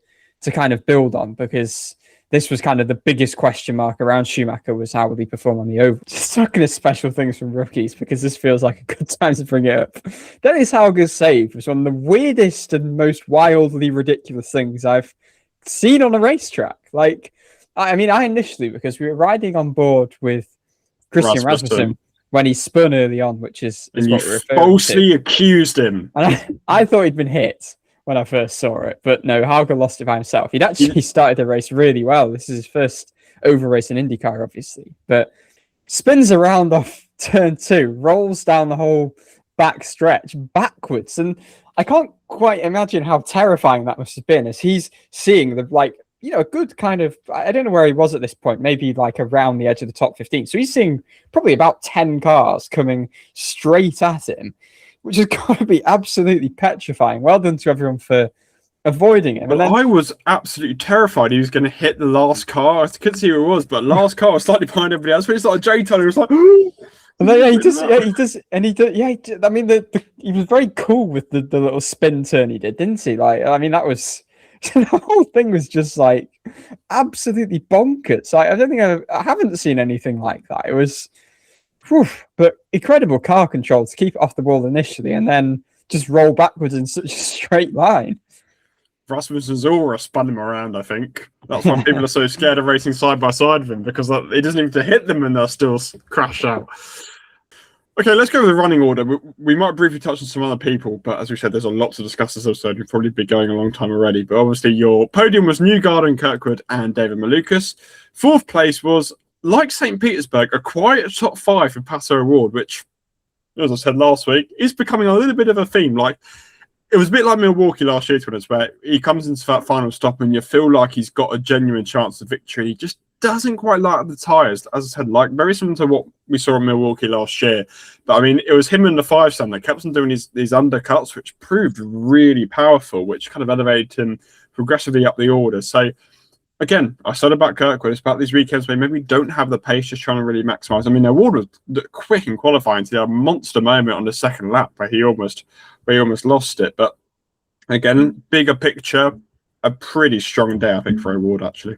kind of build on, because this was kind of the biggest question mark around Schumacher, was how would he perform on the oval. Just talking of special things from rookies, because this feels like a good time to bring it up. Dennis Hauger's save was one of the weirdest and most wildly ridiculous things I've seen on a racetrack. Like, I mean, I initially, because we were riding on board with Christian Rasmussen when he spun early on, which is and what you falsely accused him. And I thought he'd been hit when I first saw it, but no, Hauger lost it by himself. He'd actually started the race really well. This is his first over race in IndyCar, obviously, but spins around off turn 2, rolls down the whole back stretch backwards, and I can't quite imagine how terrifying that must have been, as he's seeing a good kind of, I don't know where he was at this point, maybe like around the edge of the top 15. So he's seeing probably about 10 cars coming straight at him, which has got to be absolutely petrifying. Well done to everyone for avoiding him. Well, I was absolutely terrified he was going to hit the last car. I couldn't see who it was, but last car was slightly behind everybody else. But it's like Jay Tyler was like, and then, he does. I mean, he was very cool with the little spin turn he did, didn't he? Like, I mean, that was the whole thing was just like absolutely bonkers. I don't think I haven't seen anything like that. It was, but incredible car control to keep it off the wall initially, and then just roll backwards in such a straight line. Rasmussen's aura spun him around, I think. That's why people are so scared of racing side by side with him, because it doesn't even to hit them and they'll still crash out. Okay, let's go with the running order. We might briefly touch on some other people, but as we said, there's a lot to discuss this episode. We've probably been going a long time already, but obviously your podium was Newgarden, Kirkwood, and David Malukas. 4th place was, like St. Petersburg, a quiet top 5 for Pato O'Ward, which, as I said last week, is becoming a little bit of a theme. Like, it was a bit like Milwaukee last year, to us, where he comes into that final stop and you feel like he's got a genuine chance of victory. He just doesn't quite light up the tyres. As I said, like very similar to what we saw in Milwaukee last year. But I mean, it was him and the 5-stand that kept on doing these undercuts, which proved really powerful, which kind of elevated him progressively up the order. So again, I said about Kirkwood, it's about these weekends where maybe we don't have the pace, just trying to really maximise. I mean, O'Ward was quick in qualifying, so he had a monster moment on the second lap where he almost lost it. But again, bigger picture, a pretty strong day, I think, for O'Ward, actually.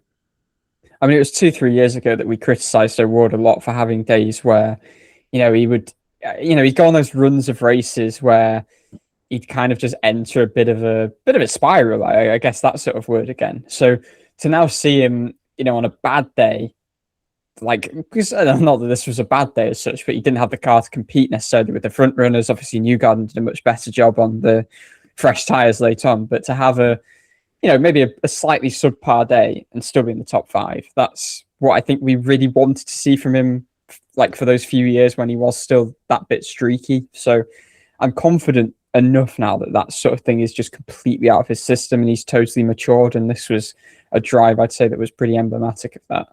I mean, it was 2-3 years ago that we criticised O'Ward a lot for having days where, he would, he'd go on those runs of races where he'd kind of just enter a bit of a spiral. I guess that sort of word again. So to now see him, on a bad day, like, because not that this was a bad day as such, but he didn't have the car to compete necessarily with the front runners. Obviously, Newgarden did a much better job on the fresh tyres late on, but to have maybe a slightly subpar day and still be in the top 5, that's what I think we really wanted to see from him, like for those few years when he was still that bit streaky. So I'm confident enough now that sort of thing is just completely out of his system and he's totally matured, and this was a drive, I'd say, that was pretty emblematic of that.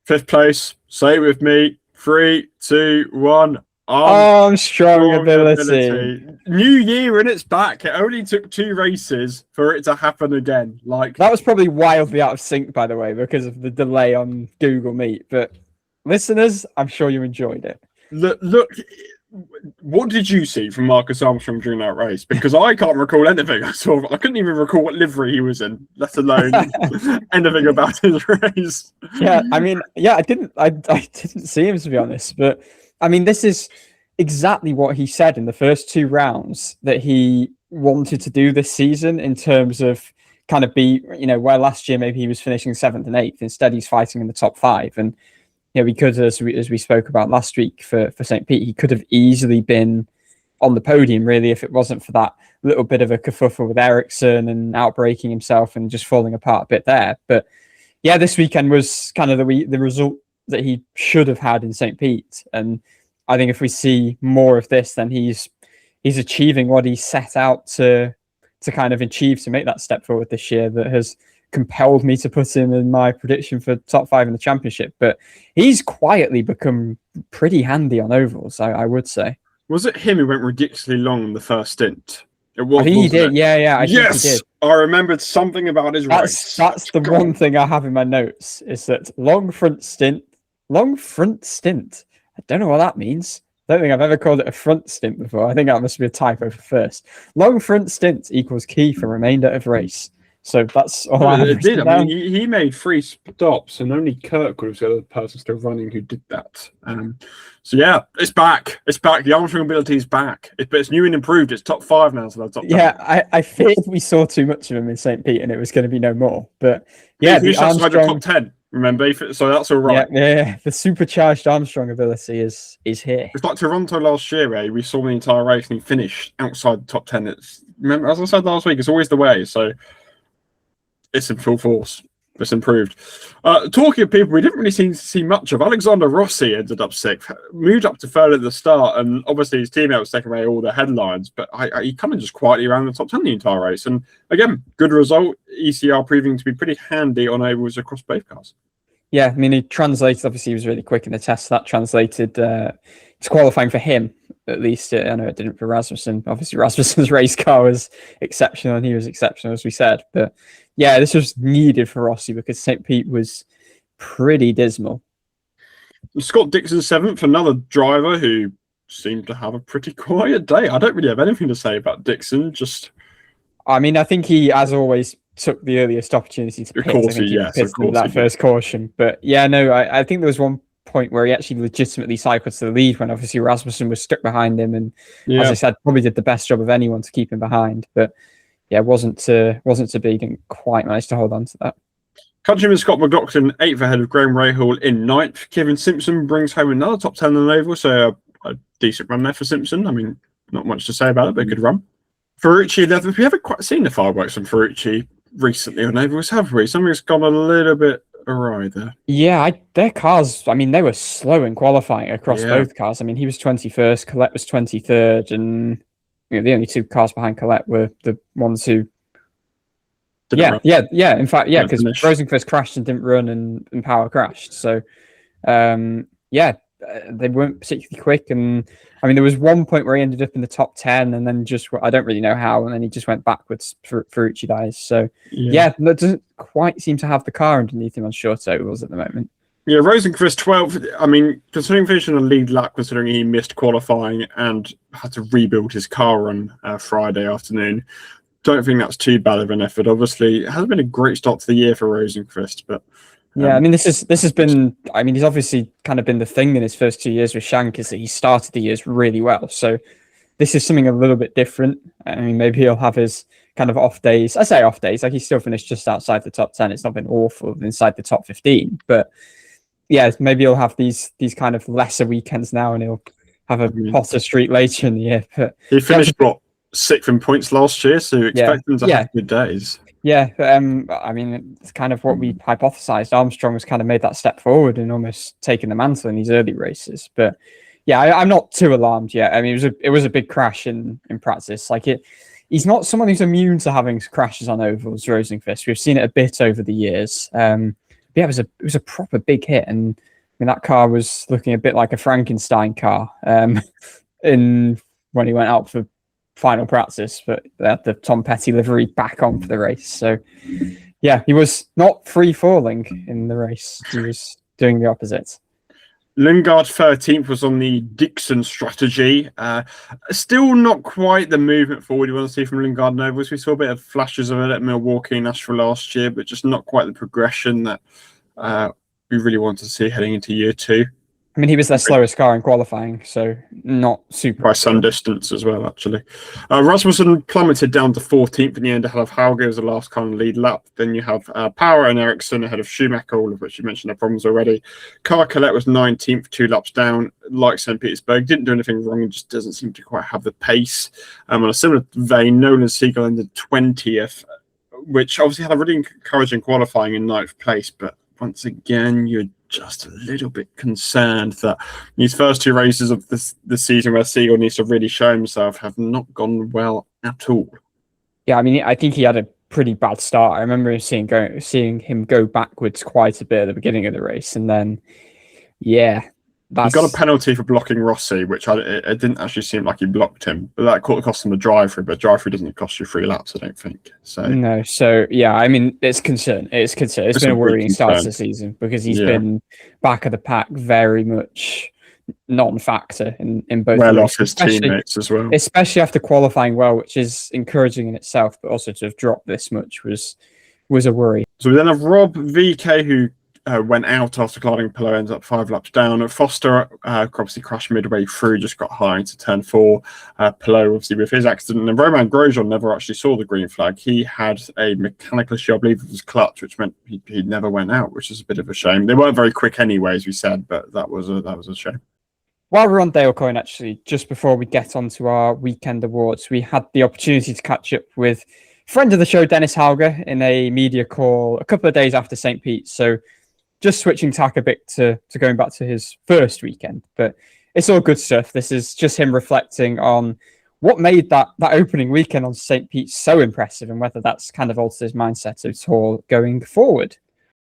5th place, say it with me, 3, 2, 1. Armstrong ability. New year and it's back. It only took 2 races for it to happen again. Like, that was probably wildly out of sync, by the way, because of the delay on Google Meet. But listeners, I'm sure you enjoyed it. Look, what did you see from Marcus Armstrong during that race? Because I can't recall anything. I couldn't even recall what livery he was in, let alone anything about his race. Yeah, I mean, I didn't see him, to be honest. But I mean, this is exactly what he said in the first 2 rounds that he wanted to do this season, in terms of kind of be, where last year maybe he was finishing 7th and 8th. Instead, he's fighting in the top 5. And he could, as we spoke about last week for St. Pete, he could have easily been on the podium, really, if it wasn't for that little bit of a kerfuffle with Ericsson and outbreaking himself and just falling apart a bit there. But yeah, this weekend was kind of the result that he should have had in St. Pete. And I think if we see more of this, then he's achieving what he set out to kind of achieve, to make that step forward this year, that has compelled me to put him in my prediction for top 5 in the championship. But he's quietly become pretty handy on ovals, I would say. Was it him who went ridiculously long in the first stint? It was. I think he did. Yeah. I think he did. I remembered something about his race. That's the one thing I have in my notes, is that long front stint. I don't know what that means. I don't think I've ever called it a front stint before. I think that must be a typo for first. Long front stint equals key for remainder of race. So that's all I have. It did. I mean, he made 3 stops, and only Kirk was the other person still running who did that. So yeah, it's back. It's back. The Armstrong ability is back. But it's new and improved. It's top 5 now. So that's top 10. Yeah, I feared we saw too much of him in St. Pete, and it was going to be no more. But yeah, the Armstrong top 10. Remember, so that's all right. Yeah. The supercharged Armstrong ability is here. It's like Toronto last year, we saw the entire race and he finished outside the top 10. Remember, as I said last week, it's always the way. So it's in full force. It's improved. Talking of people we didn't really see much of, Alexander Rossi ended up 6th, moved up to 3rd at the start, and obviously his teammate was taking away all the headlines, but he kind of just quietly ran the top 10 the entire race. And again, good result. ECR proving to be pretty handy on ovals across both cars. Yeah, I mean, he translated, obviously he was really quick in the test. That translated to qualifying for him, at least. I know it didn't for Rasmussen. Obviously, Rasmussen's race car was exceptional, and he was exceptional, as we said. But yeah, this was needed for Rossi because St. Pete was pretty dismal. Scott Dixon 7th, another driver who seemed to have a pretty quiet day. I don't really have anything to say about Dixon. I mean, I think he, as always, took the earliest opportunity to pit. Of course, that first caution. But yeah, no, I think there was one point where he actually legitimately cycled to the lead when obviously Rasmussen was stuck behind him, and as I said, probably did the best job of anyone to keep him behind. But yeah, wasn't to be. He didn't quite manage to hold on to that. Countryman Scott McLaughlin 8th ahead of Graham Rahal in 9th. Kevin Simpson brings home another top 10 on oval, so a decent run there for Simpson. I mean, not much to say about it, but a good run. Ferrucci 11th. We haven't quite seen the fireworks from Ferrucci recently on ovals, have we? Something's gone a little bit awry there. Yeah, their cars, I mean, they were slow in qualifying across both cars. I mean, he was 21st, Collette was 23rd, and the only 2 cars behind Collette were the ones who in fact, because Rosenqvist crashed and didn't run, and Power crashed. So they weren't particularly quick. And I mean, there was one point where he ended up in the top 10, and then I don't really know how, and then he just went backwards for Ferrucci dies. So that doesn't quite seem to have the car underneath him on short ovals at the moment. Yeah, Rosenqvist 12th. I mean, considering finishing a lead lap, considering he missed qualifying and had to rebuild his car on Friday afternoon, don't think that's too bad of an effort. Obviously, it hasn't been a great start to the year for Rosenqvist, but I mean, this has been. I mean, he's obviously kind of been the thing in his first 2 years with Shank, is that he started the years really well. So this is something a little bit different. I mean, maybe he'll have his kind of off days. I say off days, like he still finished just outside the top 10. It's not been awful inside the top 15, but yeah, maybe he'll have these kind of lesser weekends now, and he'll have a hotter streak later in the year. But he finished 6th in points last year, so expect him to have good days. Yeah, I mean, it's kind of what we hypothesized. Armstrong has kind of made that step forward and almost taken the mantle in these early races. But yeah, I'm not too alarmed yet. I mean, it was a big crash in practice. Like he's not someone who's immune to having crashes on ovals, Rosenqvist. We've seen it a bit over the years. It was a proper big hit, and I mean that car was looking a bit like a Frankenstein car when he went out for final practice, but they had the Tom Petty livery back on for the race. So yeah, he was not free falling in the race. He was doing the opposite. Lingard 13th was on the Dixon strategy. Still not quite the movement forward you want to see from Lingard and Ovals. We saw a bit of flashes of it at Milwaukee and Nashville last year, but just not quite the progression that we really want to see heading into year 2. I mean, he was their slowest car in qualifying, so not super. By some distance as well, actually. Rasmussen plummeted down to 14th in the end ahead of Hauge as the last car on lead lap. Then you have Power and Ericsson ahead of Schumacher, all of which you mentioned their problems already. Car Colette was 19th, 2 laps down. Like St. Petersburg, didn't do anything wrong and just doesn't seem to quite have the pace. On a similar vein, Nolan Siegel ended 20th, which obviously had a really encouraging qualifying in 9th place, but once again, you're just a little bit concerned that these first 2 races of the season where Siegel needs to really show himself have not gone well at all. Yeah, I mean, I think he had a pretty bad start. I remember seeing him go backwards quite a bit at the beginning of the race, and then, yeah. He got a penalty for blocking Rossi, which it didn't actually seem like he blocked him, but that cost him a drive-through. But drive-through doesn't cost you 3 laps, I don't think. So no, so yeah, I mean, it's concern. It's concern. It's been a worrying start to the season because he's been back of the pack, very much non-factor in both. Well off his teammates as well, especially after qualifying well, which is encouraging in itself. But also to have dropped this much was a worry. So we then have Rob VK, who went out after colliding Palou, ends up 5 laps down. Foster obviously crashed midway through, just got high into turn 4. Palou, obviously, with his accident. And Romain Grosjean never actually saw the green flag. He had a mechanical issue, I believe, with his clutch, which meant he never went out, which is a bit of a shame. They weren't very quick anyway, as we said, but that was a shame. While we're on Dale Coyne, actually, just before we get on to our weekend awards, we had the opportunity to catch up with friend of the show, Dennis Hauger, in a media call a couple of days after St. Pete. So just switching tack a bit to going back to his first weekend, but it's all good stuff. This is just him reflecting on what made that opening weekend on St. Pete so impressive and whether that's kind of altered his mindset at all going forward.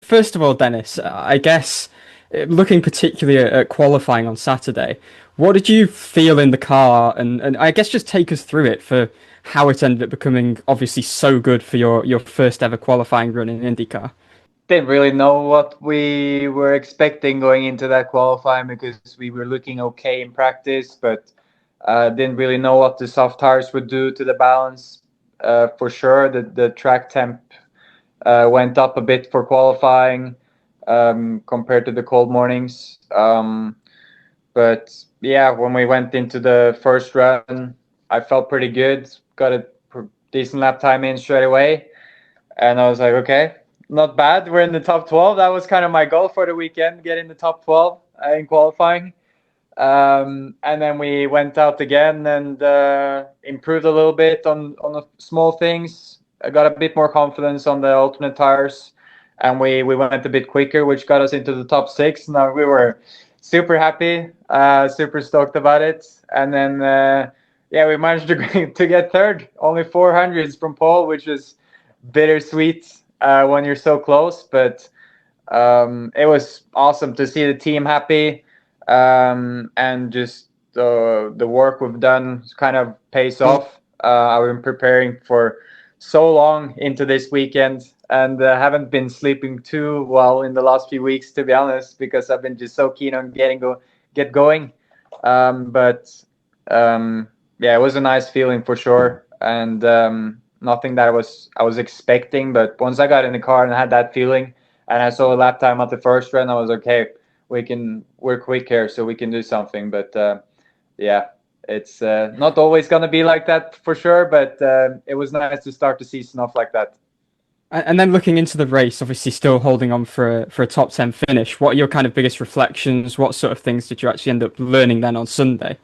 First of all, Dennis, I guess looking particularly at qualifying on Saturday, what did you feel in the car? And I guess just take us through it for how it ended up becoming obviously so good for your first ever qualifying run in IndyCar. Didn't really know what we were expecting going into that qualifying because we were looking okay in practice, but didn't really know what the soft tires would do to the balance. For sure, the track temp went up a bit for qualifying compared to the cold mornings. But yeah, when we went into the first run, I felt pretty good. Got a decent lap time in straight away, and I was like, okay. Not bad. We're in the top 12. That was kind of my goal for the weekend, get in the top 12 in qualifying. And then we went out again and improved a little bit on the small things. I got a bit more confidence on the alternate tires. And we went a bit quicker, which got us into the top 6. Now we were super happy, super stoked about it. And then, we managed to get third. Only 400s from pole, which is bittersweet. When you're so close, but it was awesome to see the team happy, and just the work we've done kind of pays off. I've been preparing for so long into this weekend and haven't been sleeping too well in the last few weeks, to be honest, because I've been just so keen on get going. But it was a nice feeling for sure, and nothing that I was expecting, but once I got in the car and had that feeling and I saw a lap time at the first run, I was okay, we're quick here, so we can do something. But it's not always going to be like that for sure, but it was nice to start the season off like that. And then looking into the race, obviously still holding on for a top 10 finish, what are your kind of biggest reflections? What sort of things did you actually end up learning then on Sunday?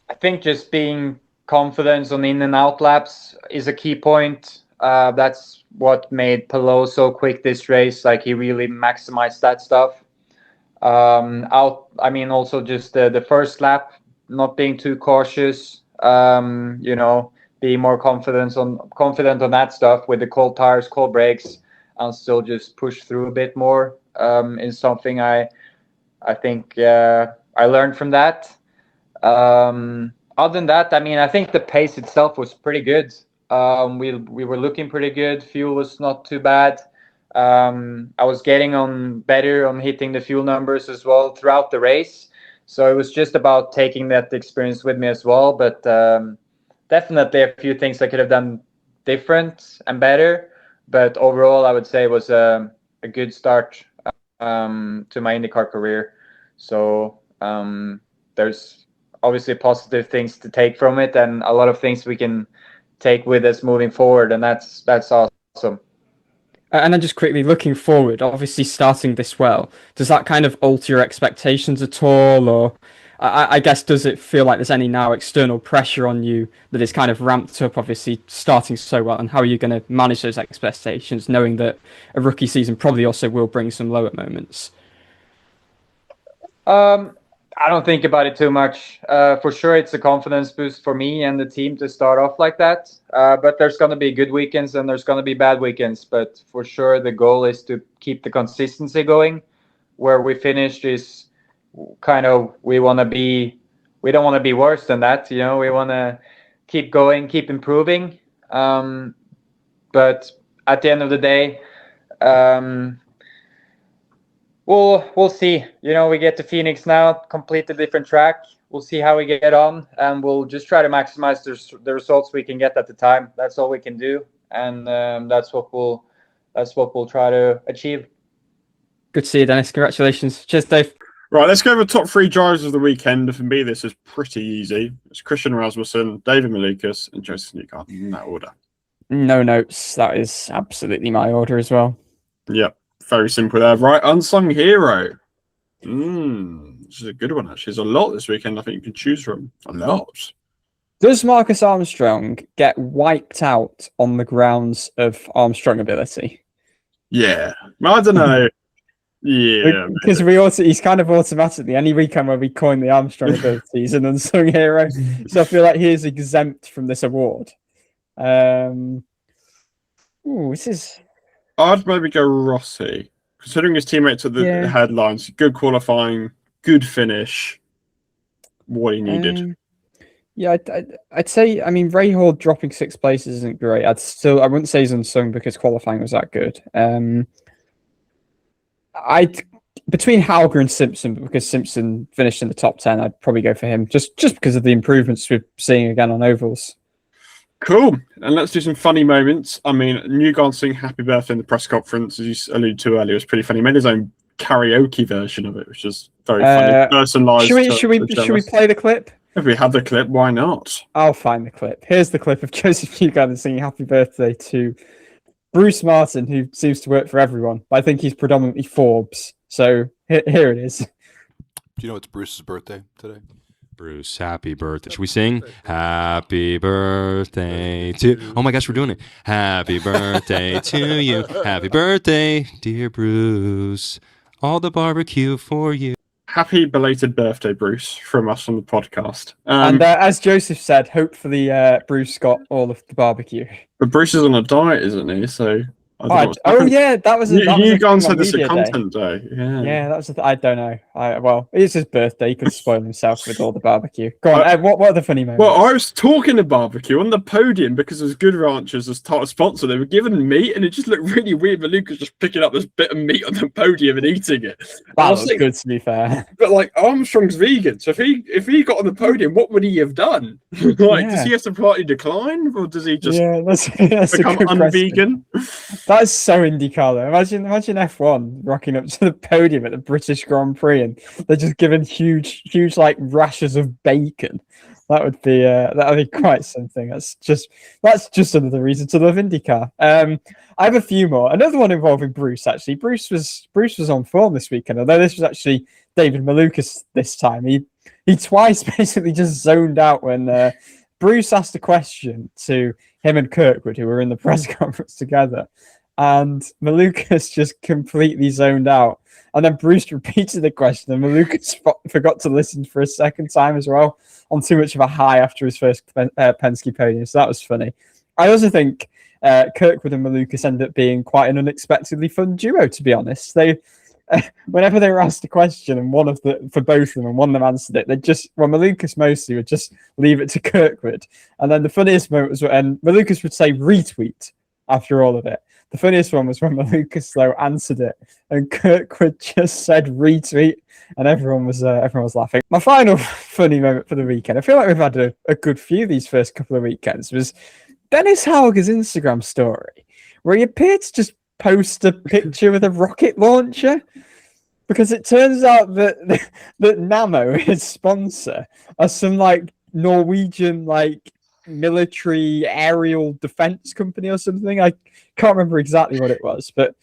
I think just being confidence on in and out laps is a key point. That's what made Palou so quick this race. Like, he really maximized that stuff. Also just the first lap, not being too cautious. Being more confident on that stuff with the cold tires, cold brakes, and still just push through a bit more. Is something I think I learned from that. Other than that, I think the pace itself was pretty good. We were looking pretty good. Fuel was not too bad. I was getting on better on hitting the fuel numbers as well throughout the race. So it was just about taking that experience with me as well. But definitely a few things I could have done different and better. But overall, I would say it was a good start to my IndyCar career. So there's obviously positive things to take from it, and a lot of things we can take with us moving forward, and that's awesome. And then just quickly looking forward, obviously starting this well, does that kind of alter your expectations at all? Or I guess, does it feel like there's any now external pressure on you that is kind of ramped up, obviously starting so well? And how are you going to manage those expectations, knowing that a rookie season probably also will bring some lower moments? I don't think about it too much. For sure, it's a confidence boost for me and the team to start off like that. But there's going to be good weekends and there's going to be bad weekends. But for sure, the goal is to keep the consistency going. Where we finished is kind of, we don't want to be worse than that. We want to keep going, keep improving. But at the end of the day, We'll see. We get to Phoenix now, completely different track. We'll see how we get on, and we'll just try to maximize the results we can get at the time. That's all we can do, and that's what we'll try to achieve. Good to see you, Dennis. Congratulations. Cheers, Dave. Right, let's go over the top 3 drivers of the weekend. For me, this is pretty easy. It's Christian Rasmussen, David Malukas, and Josef Newgarden in that order. No notes. That is absolutely my order as well. Yep. Very simple there. Right, unsung hero. This is a good one, actually. There's a lot this weekend I think you can choose from. A lot. Does Marcus Armstrong get wiped out on the grounds of Armstrong ability? Yeah. I don't know. Yeah. Because he's kind of automatically, any weekend where we coin the Armstrong ability, he's an unsung hero. So I feel like he is exempt from this award. This is... I'd maybe go Rossi, considering his teammates at the headlines. Good qualifying, good finish. What he needed. I'd say. I mean, Ray Hall dropping 6 places isn't great. I wouldn't say he's unsung because qualifying was that good. Between Hauger and Simpson, because Simpson finished in the top 10, I'd probably go for him just because of the improvements we're seeing again on ovals. Cool. And let's do some funny moments. I mean, Newgarden singing Happy Birthday in the press conference, as you alluded to earlier, was pretty funny. He made his own karaoke version of it, which is very funny. Personalised. Should we play the clip? If we had the clip, why not? I'll find the clip. Here's the clip of Josef Newgarden singing Happy Birthday to Bruce Martin, who seems to work for everyone. But I think he's predominantly Forbes. So here it is. Do you know it's Bruce's birthday today? Bruce, happy birthday. Should we sing? Happy birthday to... Oh my gosh, we're doing it. Happy birthday to you. Happy birthday, dear Bruce. All the barbecue for you. Happy belated birthday, Bruce, from us on the podcast. And as Joseph said, hopefully Bruce got all of the barbecue. But Bruce is on a diet, isn't he? So... that was you guys said this a content day. Yeah, that was. I don't know. Well, it's his birthday. He could spoil himself with all the barbecue. Go on. What are the funny moments? Well, I was talking to barbecue on the podium because as Good Ranchers as title sponsor, they were giving meat, and it just looked really weird. Malukas just picking up this bit of meat on the podium and eating it. That was good, to be fair. But like Armstrong's vegan, so if he got on the podium, what would he have done? Does he have to partly decline, or does he just become unvegan? That is so IndyCar though. Imagine F1 rocking up to the podium at the British Grand Prix and they're just given huge like rashers of bacon. That would be quite something. That's just another reason to love IndyCar. I have a few more. Another one involving Bruce actually. Bruce was on form this weekend, although this was actually David Malukas this time. He twice basically just zoned out when Bruce asked a question to him and Kirkwood, who were in the press conference together. And Malukas just completely zoned out. And then Bruce repeated the question, and Malukas forgot to listen for a second time as well, on too much of a high after his first Penske podium. So that was funny. I also think Kirkwood and Malukas ended up being quite an unexpectedly fun duo, to be honest. They, whenever they were asked a question, and for both of them, and one of them answered it, Malukas mostly would just leave it to Kirkwood. And then the funniest moment was when Malukas would say retweet after all of it. The funniest one was when Malukas though answered it, and Kirkwood just said retweet, and everyone was laughing. My final funny moment for the weekend, I feel like we've had a good few these first couple of weekends, was Dennis Hauger's Instagram story, where he appeared to just post a picture with a rocket launcher, because it turns out that Nammo, his sponsor, are some like Norwegian like military aerial defense company or something. I can't remember exactly what it was, but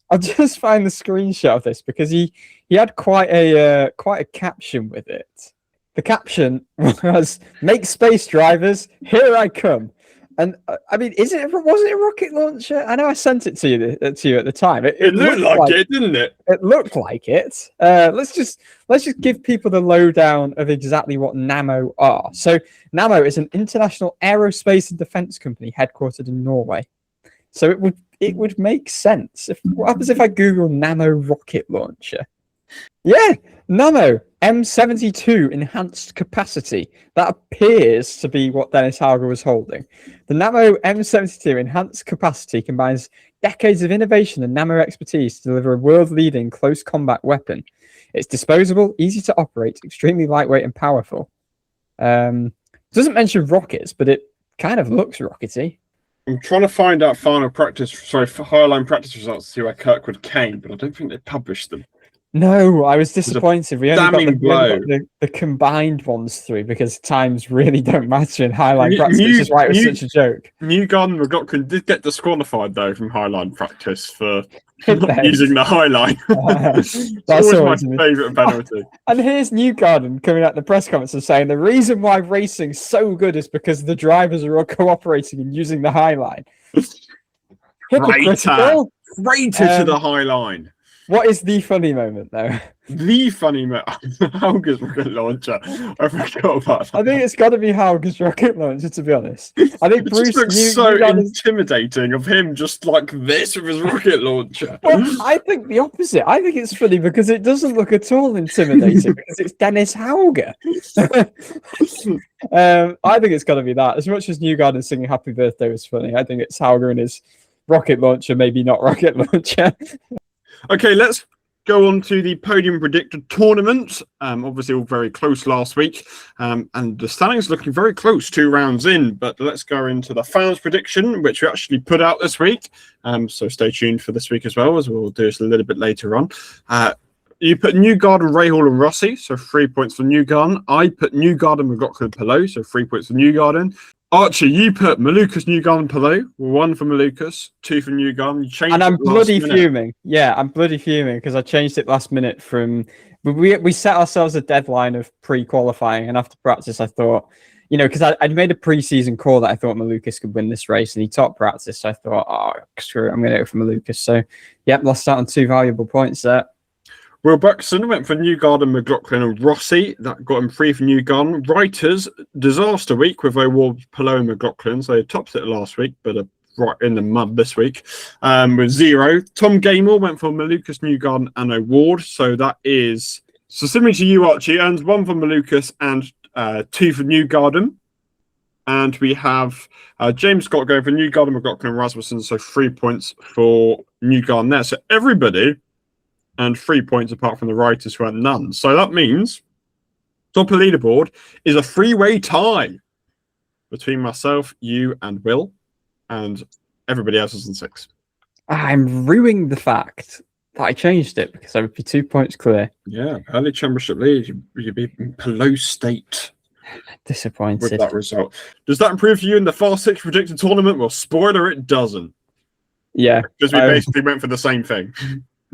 I'll just find the screenshot of this because he had quite a caption with it. The caption was "Make space, drivers! Here I come." And I mean, wasn't it a rocket launcher? I know I sent it to you at the time. It looked like it, didn't it? It looked like it. Let's just give people the lowdown of exactly what Nammo are. So Nammo is an international aerospace and defense company headquartered in Norway. So it would make sense. What happens if I Google Nammo rocket launcher? Yeah, Nammo M72 enhanced capacity. That appears to be what Dennis Hauger was holding. The Nammo M72 enhanced capacity combines decades of innovation and Nammo expertise to deliver a world-leading close combat weapon. It's disposable, easy to operate, extremely lightweight and powerful. Doesn't mention rockets, but it kind of looks rockety. I'm trying to find out Highline practice results to see where Kirkwood came, but I don't think they published them. No, I was disappointed. We only got the combined ones through because times really don't matter in Highline practice, which is why it was such a joke. Newgarden and McLaughlin did get disqualified though from Highline practice for not using the Highline. That's always my favourite penalty. And here's Newgarden coming out the press conference and saying the reason why racing's so good is because the drivers are all cooperating and using the Highline. Hypocritical. Traitor to the Highline. What is the funny moment, though? The funny moment. Hauger's rocket launcher. I forgot about that. I think it's got to be Hauger's rocket launcher, to be honest. I think Bruce just looks so intimidating of him just like this with his rocket launcher. Well, I think the opposite. I think it's funny because it doesn't look at all intimidating because it's Dennis Hauger. I think it's got to be that. As much as Newgarden singing Happy Birthday was funny, I think it's Hauger and his rocket launcher, maybe not rocket launcher. Okay, let's go on to the podium predictor tournament. Obviously, all very close last week, and the standings looking very close 2 rounds in. But let's go into the fans' prediction, which we actually put out this week. So stay tuned for this week as well, as we'll do this a little bit later on. You put Newgarden, Rahal, and Rossi, so 3 points for Newgarden. I put Newgarden, McLaughlin, Palou, so 3 points for Newgarden. Archie, you put Malukas, Newgarden, Palou. 1 for Malukas, 2 for Newgarden. You changed and I'm bloody minute. Fuming. Yeah, I'm bloody fuming because I changed it last minute from... We set ourselves a deadline of pre-qualifying, and after practice I thought, because I'd made a pre-season call that I thought Malukas could win this race, and he topped practice, so I thought, screw it, I'm going to go for Malukas. So, yep, lost out on 2 valuable points there. Will Buxton went for Newgarden, McLaughlin, and Rossi. That got him 3 for Newgarden. Writers, disaster week with O'Ward, Palou, and McLaughlin. So they topped it last week, but right in the mud this week with 0. Tom Gamel went for Malukas, Newgarden, and O'Ward. So that is, so similar to you, Archie, earns 1 for Malukas and 2 for Newgarden. And we have James Scott going for Newgarden, McLaughlin, and Rasmussen. So 3 points for Newgarden there. So everybody... and 3 points apart from the writers who had none. So that means top of the leaderboard is a 3-way tie between myself, you, and Will, and everybody else is in 6. I'm ruining the fact that I changed it because I would be 2 points clear. Yeah, early championship lead. You'd be in Palou State. Disappointed with that result. Does that improve for you in the Fast 6 predicted tournament? Well, spoiler, it doesn't. Yeah. Because we basically went for the same thing.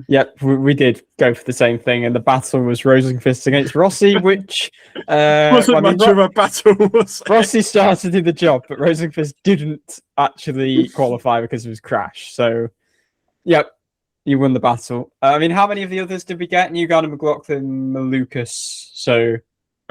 Yep, we did go for the same thing, and the battle was Rosenqvist against Rossi, which wasn't much of a battle. Was it? Rossi started in the job, but Rosenqvist didn't actually qualify because of his crash. So, yep, you won the battle. I mean, how many of the others did we get? Newgarden, McLaughlin, Malukas. So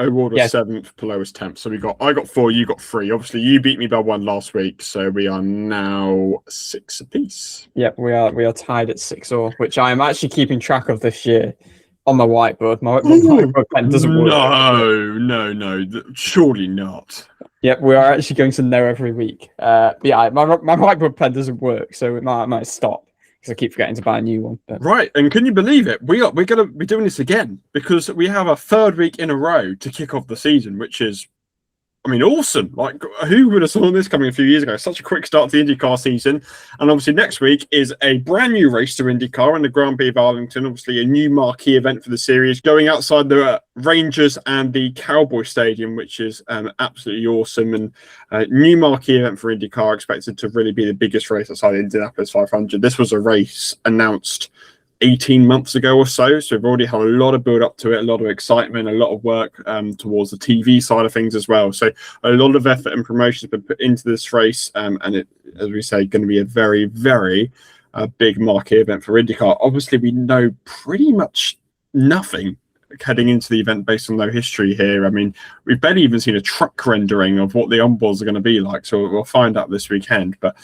O'Ward was 7th, Palou was 10th. So I got 4, you got 3. Obviously, you beat me by 1 last week, so we are now 6 apiece. Yep, we are tied at 6 all, which I am actually keeping track of this year on my whiteboard. My whiteboard pen doesn't work. No, surely not. Yep, we are actually going to know every week. Yeah, my whiteboard pen doesn't work, so I might stop because I keep forgetting to buy a new one. But... Right, and can you believe it? We're going to be doing this again because we have a third week in a row to kick off the season, which is, I mean, awesome. Like, who would have saw this coming a few years ago? Such a quick start to the IndyCar season. And obviously next week is a brand new race to IndyCar and the Grand Prix of Arlington. Obviously a new marquee event for the series, going outside the Rangers and the Cowboy Stadium, which is absolutely awesome. And new marquee event for IndyCar, expected to really be the biggest race outside the Indianapolis 500. This was a race announced 18 months ago or so. So we've already had a lot of build up to it, a lot of excitement, a lot of work towards the TV side of things as well. So a lot of effort and promotion has been put into this race. And it, as we say, going to be a very, very big marquee event for IndyCar. Obviously, we know pretty much nothing heading into the event based on no history here. I mean, we've barely even seen a truck rendering of what the onboards are going to be like, so we'll find out this weekend. But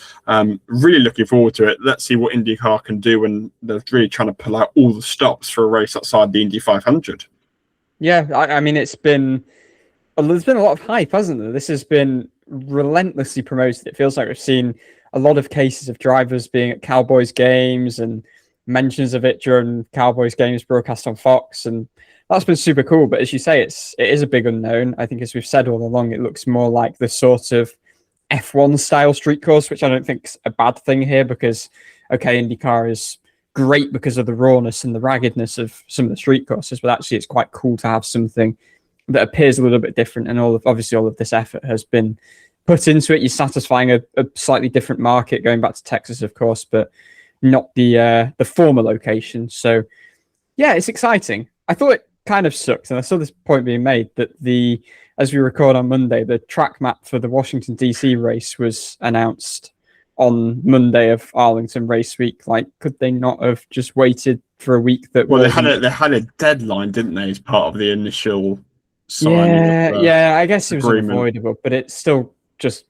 really looking forward to it. Let's see what IndyCar can do when they're really trying to pull out all the stops for a race outside the Indy 500. Yeah, I mean, there's been a lot of hype, hasn't there? This has been relentlessly promoted. It feels like we've seen a lot of cases of drivers being at Cowboys games and mentions of it during Cowboys games broadcast on Fox, and that's been super cool. But as you say, it is a big unknown. I think, as we've said all along, it looks more like the sort of F1 style street course, which I don't think's a bad thing here, because okay, IndyCar is great because of the rawness and the raggedness of some of the street courses, but actually it's quite cool to have something that appears a little bit different. And obviously all of this effort has been put into it. You're satisfying a slightly different market, going back to Texas, of course, but not the former location. So yeah, it's exciting. I thought it kind of sucks, and I saw this point being made that as we record on Monday, the track map for the Washington DC race was announced on Monday of Arlington race week. Like, could they not have just waited for a week? They had a deadline, didn't they, as part of the initial signing? Yeah, I guess it was unavoidable, but it's still just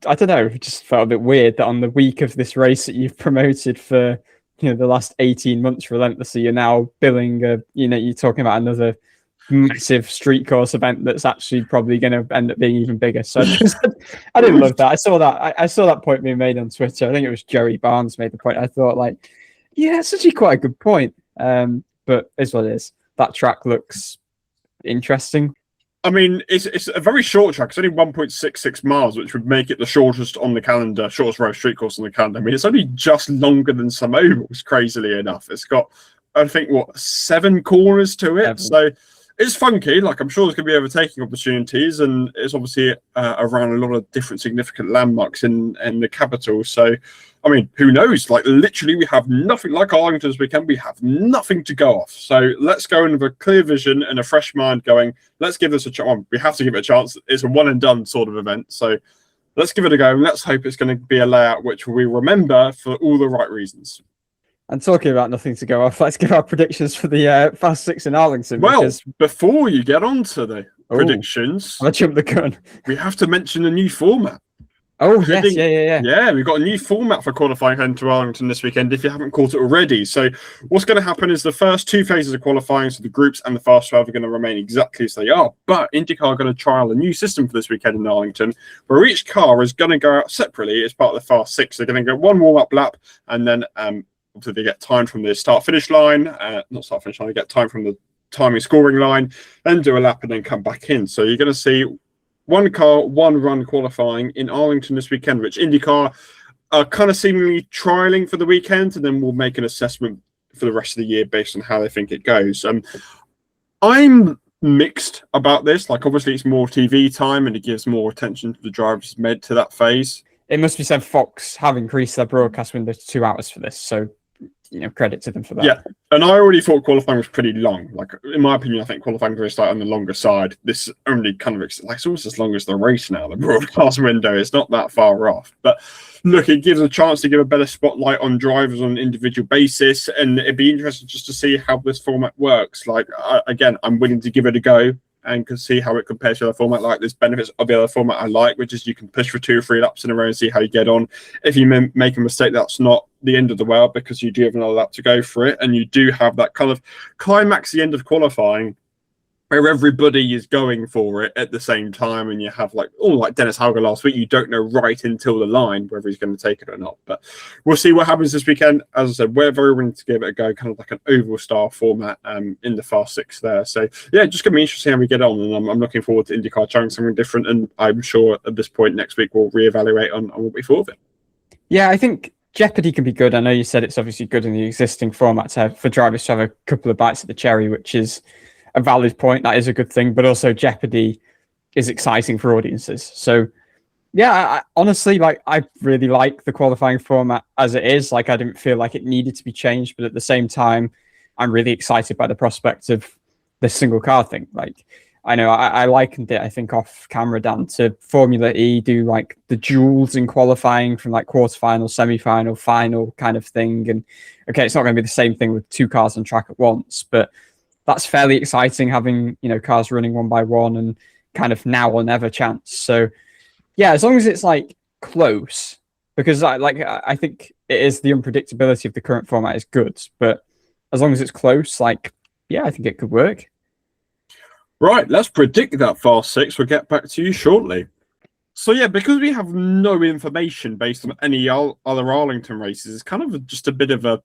I don't know, it just felt a bit weird that on the week of this race that you've promoted for the last 18 months relentlessly, you're now billing you're talking about another massive street course event that's actually probably going to end up being even bigger. So I didn't love that. I saw that point being made on Twitter. I think it was Jerry Barnes made the point. I thought, like, yeah, it's actually quite a good point. But it's what it is. That track looks interesting. I mean, it's a very short track. It's only 1.66 miles, which would make it the shortest on the calendar, shortest road street course on the calendar. I mean, it's only just longer than some ovals, crazily enough. It's got, I think, 7 corners to it. 7. So it's funky. Like, I'm sure there's going to be overtaking opportunities, and it's obviously around a lot of different significant landmarks in the capital. So, I mean, who knows? Like, literally, we have nothing. Like Arlington this weekend, we have nothing to go off. So let's go in with a clear vision and a fresh mind going, let's give this a chance. We have to give it a chance. It's a one and done sort of event. So let's give it a go, and let's hope it's going to be a layout which we remember for all the right reasons. And talking about nothing to go off, let's give our predictions for the Fast 6 in Arlington. Well, before you get on to the predictions, I jumped the gun. We have to mention the new format. Oh, yes, yeah. Yeah, we've got a new format for qualifying heading to Arlington this weekend, if you haven't caught it already. So what's going to happen is the first 2 phases of qualifying, so the groups and the Fast 12 are going to remain exactly as they are. But IndyCar are going to trial a new system for this weekend in Arlington, where each car is going to go out separately as part of the Fast 6. They're going to get one warm-up lap, and then obviously they get time from the start-finish line. Not start-finish line, they get time from the timing scoring line, then do a lap and then come back in. So you're going to see one car, one run qualifying in Arlington this weekend, which IndyCar are kind of seemingly trialing for the weekend, and then we'll make an assessment for the rest of the year based on how they think it goes. I'm mixed about this. Like, obviously, it's more TV time and it gives more attention to the drivers made to that phase. It must be said, Fox have increased their broadcast window to 2 hours for this, so credit to them for that. Yeah, and I already thought qualifying was pretty long. Like, in my opinion, I think qualifying is like on the longer side. This only kind of it's almost as long as the race now. The broadcast window is not that far off. But look, it gives a chance to give a better spotlight on drivers on an individual basis, and it'd be interesting just to see how this format works. Like, again, I'm willing to give it a go. and can see how it compares to the other format. Like, there's benefits of the other format I like, which is you can push for 2 or 3 laps in a row and see how you get on. If you make a mistake, that's not the end of the world, because you do have another lap to go for it, and you do have that kind of climax, the end of qualifying, where everybody is going for it at the same time, and you have like Dennis Hauger last week, you don't know right until the line whether he's going to take it or not. But we'll see what happens this weekend. As I said, we're very willing to give it a go, kind of like an oval style format in the Fast 6 there. So yeah, just going to be interesting how we get on, and I'm looking forward to IndyCar trying something different, and I'm sure at this point next week we'll reevaluate on what we thought of it. Yeah, I think Jeopardy can be good. I know you said it's obviously good in the existing format for drivers to have a couple of bites of the cherry, which is a valid point. That is a good thing, but also Jeopardy is exciting for audiences. So yeah, I honestly, I really like the qualifying format as it is. Like, I didn't feel like it needed to be changed, but at the same time, I'm really excited by the prospect of the single car thing. Like, I know I likened it, I think off camera, Dan, to Formula E do like the duels in qualifying from like quarterfinal, semi-final, final kind of thing. And okay, it's not going to be the same thing with 2 cars on track at once, but that's fairly exciting, having, cars running one by one and kind of now or never chance. So yeah, as long as it's like close, because I think it is, the unpredictability of the current format is good, but as long as it's close, yeah, I think it could work. Right, let's predict that Fast 6. We'll get back to you shortly. So yeah, because we have no information based on any other Arlington races, it's kind of just a bit of a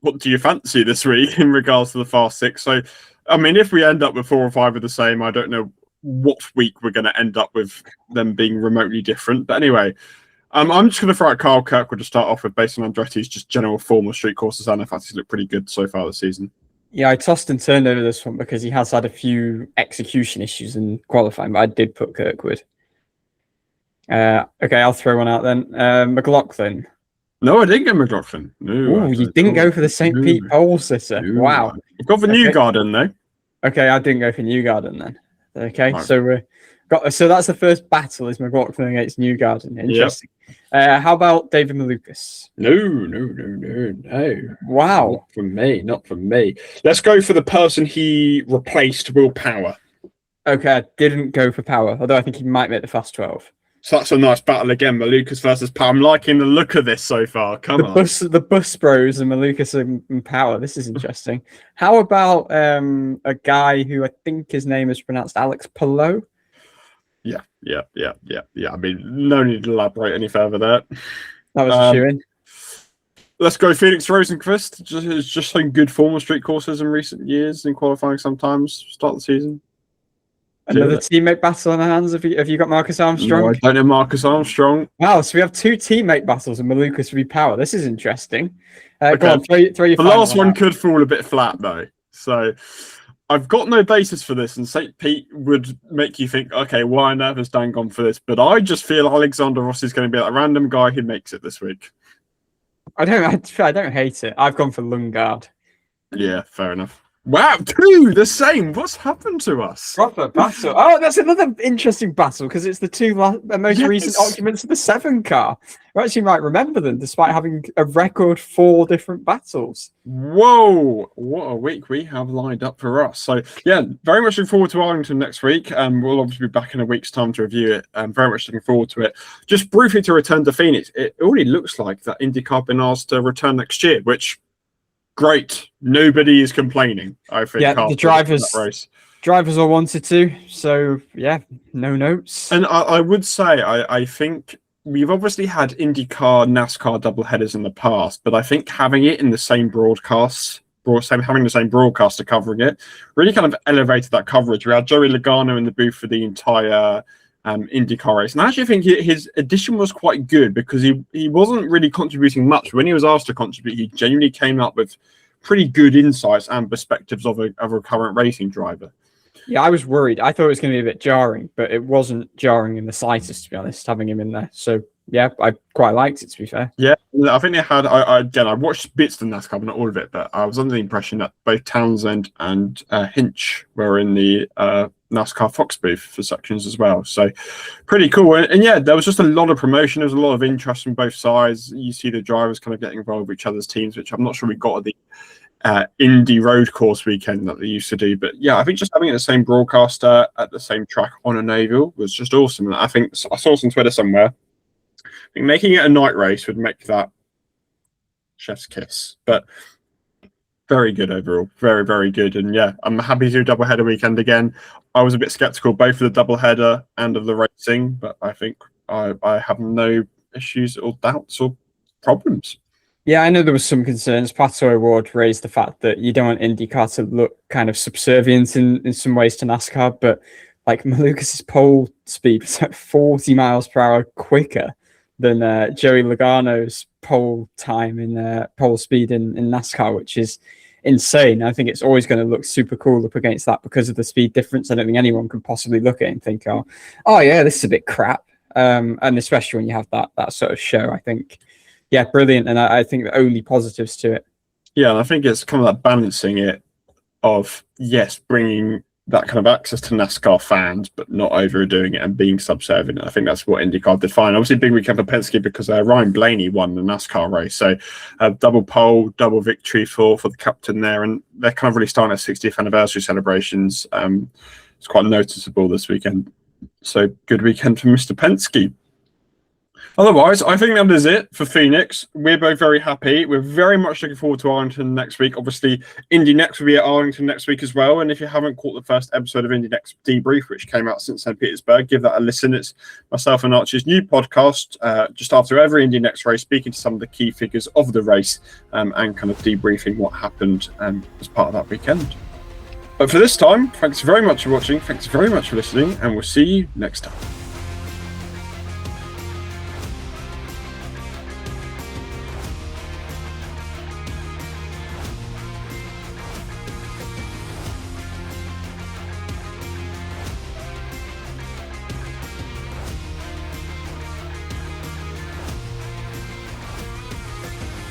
what do you fancy this week in regards to the Fast 6. So, I mean, if we end up with 4 or 5 of the same, I don't know what week we're going to end up with them being remotely different. But anyway, I'm just going to throw out Kyle Kirkwood to start off with, based on Andretti's just general form of street courses, and I think he's looked pretty good so far this season. Yeah, I tossed and turned over this one because he has had a few execution issues in qualifying, but I did put Kirkwood. Okay, I'll throw one out then. McLaughlin. No, I didn't go McLaughlin. No, you didn't go for the St. Pete pole sitter. No. Wow. I've gone for Newgarden, though. Okay, I didn't go for Newgarden then. Okay, Right. so that's the first battle, is McLaughlin against Newgarden. Interesting. Yep. How about David Malukas? No. Wow. Not from me. Let's go for the person he replaced, Will Power. Okay, I didn't go for Power, although I think he might make the Fast 12. So that's a nice battle again, Malukas versus Power. I'm liking the look of this so far. Come on. The Bus Bros and Malukas and Power. This is interesting. How about a guy who I think his name is pronounced Alex Palou? Yeah. I mean, no need to elaborate any further there. That was a shoe-in. Let's go Phoenix Rosenqvist. Just showing good form of street courses in recent years in qualifying sometimes. Start the season. Another teammate battle on our hands. Have you got Marcus Armstrong? No, I don't know Marcus Armstrong. Wow, so we have 2 teammate battles and Malukas v Power. This is interesting. Okay. Go on, throw your The last one could fall a bit flat, though. So I've got no basis for this, and St. Pete would make you think, okay, why on earth has Dan gone for this? But I just feel Alexander Rossi is going to be that random guy who makes it this week. I don't hate it. I've gone for Lundgaard. Yeah, fair enough. Wow, 2 the same. What's happened to us? Proper battle. Oh, that's another interesting battle because it's the 2 most recent occupants of the 7 car. We actually might remember them despite having a record 4 different battles. Whoa, what a week we have lined up for us. So, yeah, very much looking forward to Arlington next week. We'll obviously be back in a week's time to review it. Very much looking forward to it. Just briefly to return to Phoenix, it already looks like that IndyCar have been asked to return next year, which... great. Nobody is complaining, I think. Yeah, the drivers all wanted to. So, yeah, no notes. And I would say, I think we've obviously had IndyCar, NASCAR double headers in the past, but I think having it in the same broadcast, having the same broadcaster covering it, really kind of elevated that coverage. We had Joey Logano in the booth for the entire IndyCar race. And I actually think his addition was quite good because he wasn't really contributing much. When he was asked to contribute, he genuinely came up with pretty good insights and perspectives of a current racing driver. Yeah, I was worried. I thought it was going to be a bit jarring, but it wasn't jarring in the slightest, to be honest, having him in there. So, yeah, I quite liked it, to be fair. Yeah, I think they had, I watched bits of NASCAR, but not all of it, but I was under the impression that both Townsend and Hinch were in the NASCAR Fox booth for sections as well. So pretty cool. And yeah, there was just a lot of promotion. There was a lot of interest from both sides. You see the drivers kind of getting involved with each other's teams, which I'm not sure we got at the Indy road course weekend that they used to do. But yeah, I think just having it the same broadcaster at the same track on an oval was just awesome. And I think I saw this on Twitter somewhere. I think making it a night race would make that chef's kiss. But very good overall. Very, very good. And yeah, I'm happy to do a doubleheader weekend again. I was a bit skeptical both of the doubleheader and of the racing, but I think I have no issues or doubts or problems. Yeah, I know there was some concerns. Pato O'Ward raised the fact that you don't want IndyCar to look kind of subservient in some ways to NASCAR, but like Malukas' pole speed was like 40 miles per hour quicker than Joey Logano's pole time in pole speed in NASCAR, which is insane. I think it's always going to look super cool up against that because of the speed difference. I don't think anyone can possibly look at it and think, oh yeah, this is a bit crap. And especially when you have that sort of show, I think, yeah, brilliant. And I think the only positives to it. Yeah, and I think it's kind of that balancing it of, yes, bringing that kind of access to NASCAR fans, but not overdoing it and being subservient. I think that's what IndyCar did fine. Obviously, big weekend for Penske because Ryan Blaney won the NASCAR race. So double pole, double victory for the captain there. And they're kind of really starting their 60th anniversary celebrations. It's quite noticeable this weekend. So good weekend for Mr. Penske. Otherwise, I think that is it for Phoenix. We're both very happy. We're very much looking forward to Arlington next week. Obviously, Indy Next will be at Arlington next week as well. And if you haven't caught the first episode of Indy Next Debrief, which came out since St. Petersburg, give that a listen. It's myself and Archie's new podcast, just after every Indy Next race, speaking to some of the key figures of the race and kind of debriefing what happened as part of that weekend. But for this time, thanks very much for watching. Thanks very much for listening, and we'll see you next time.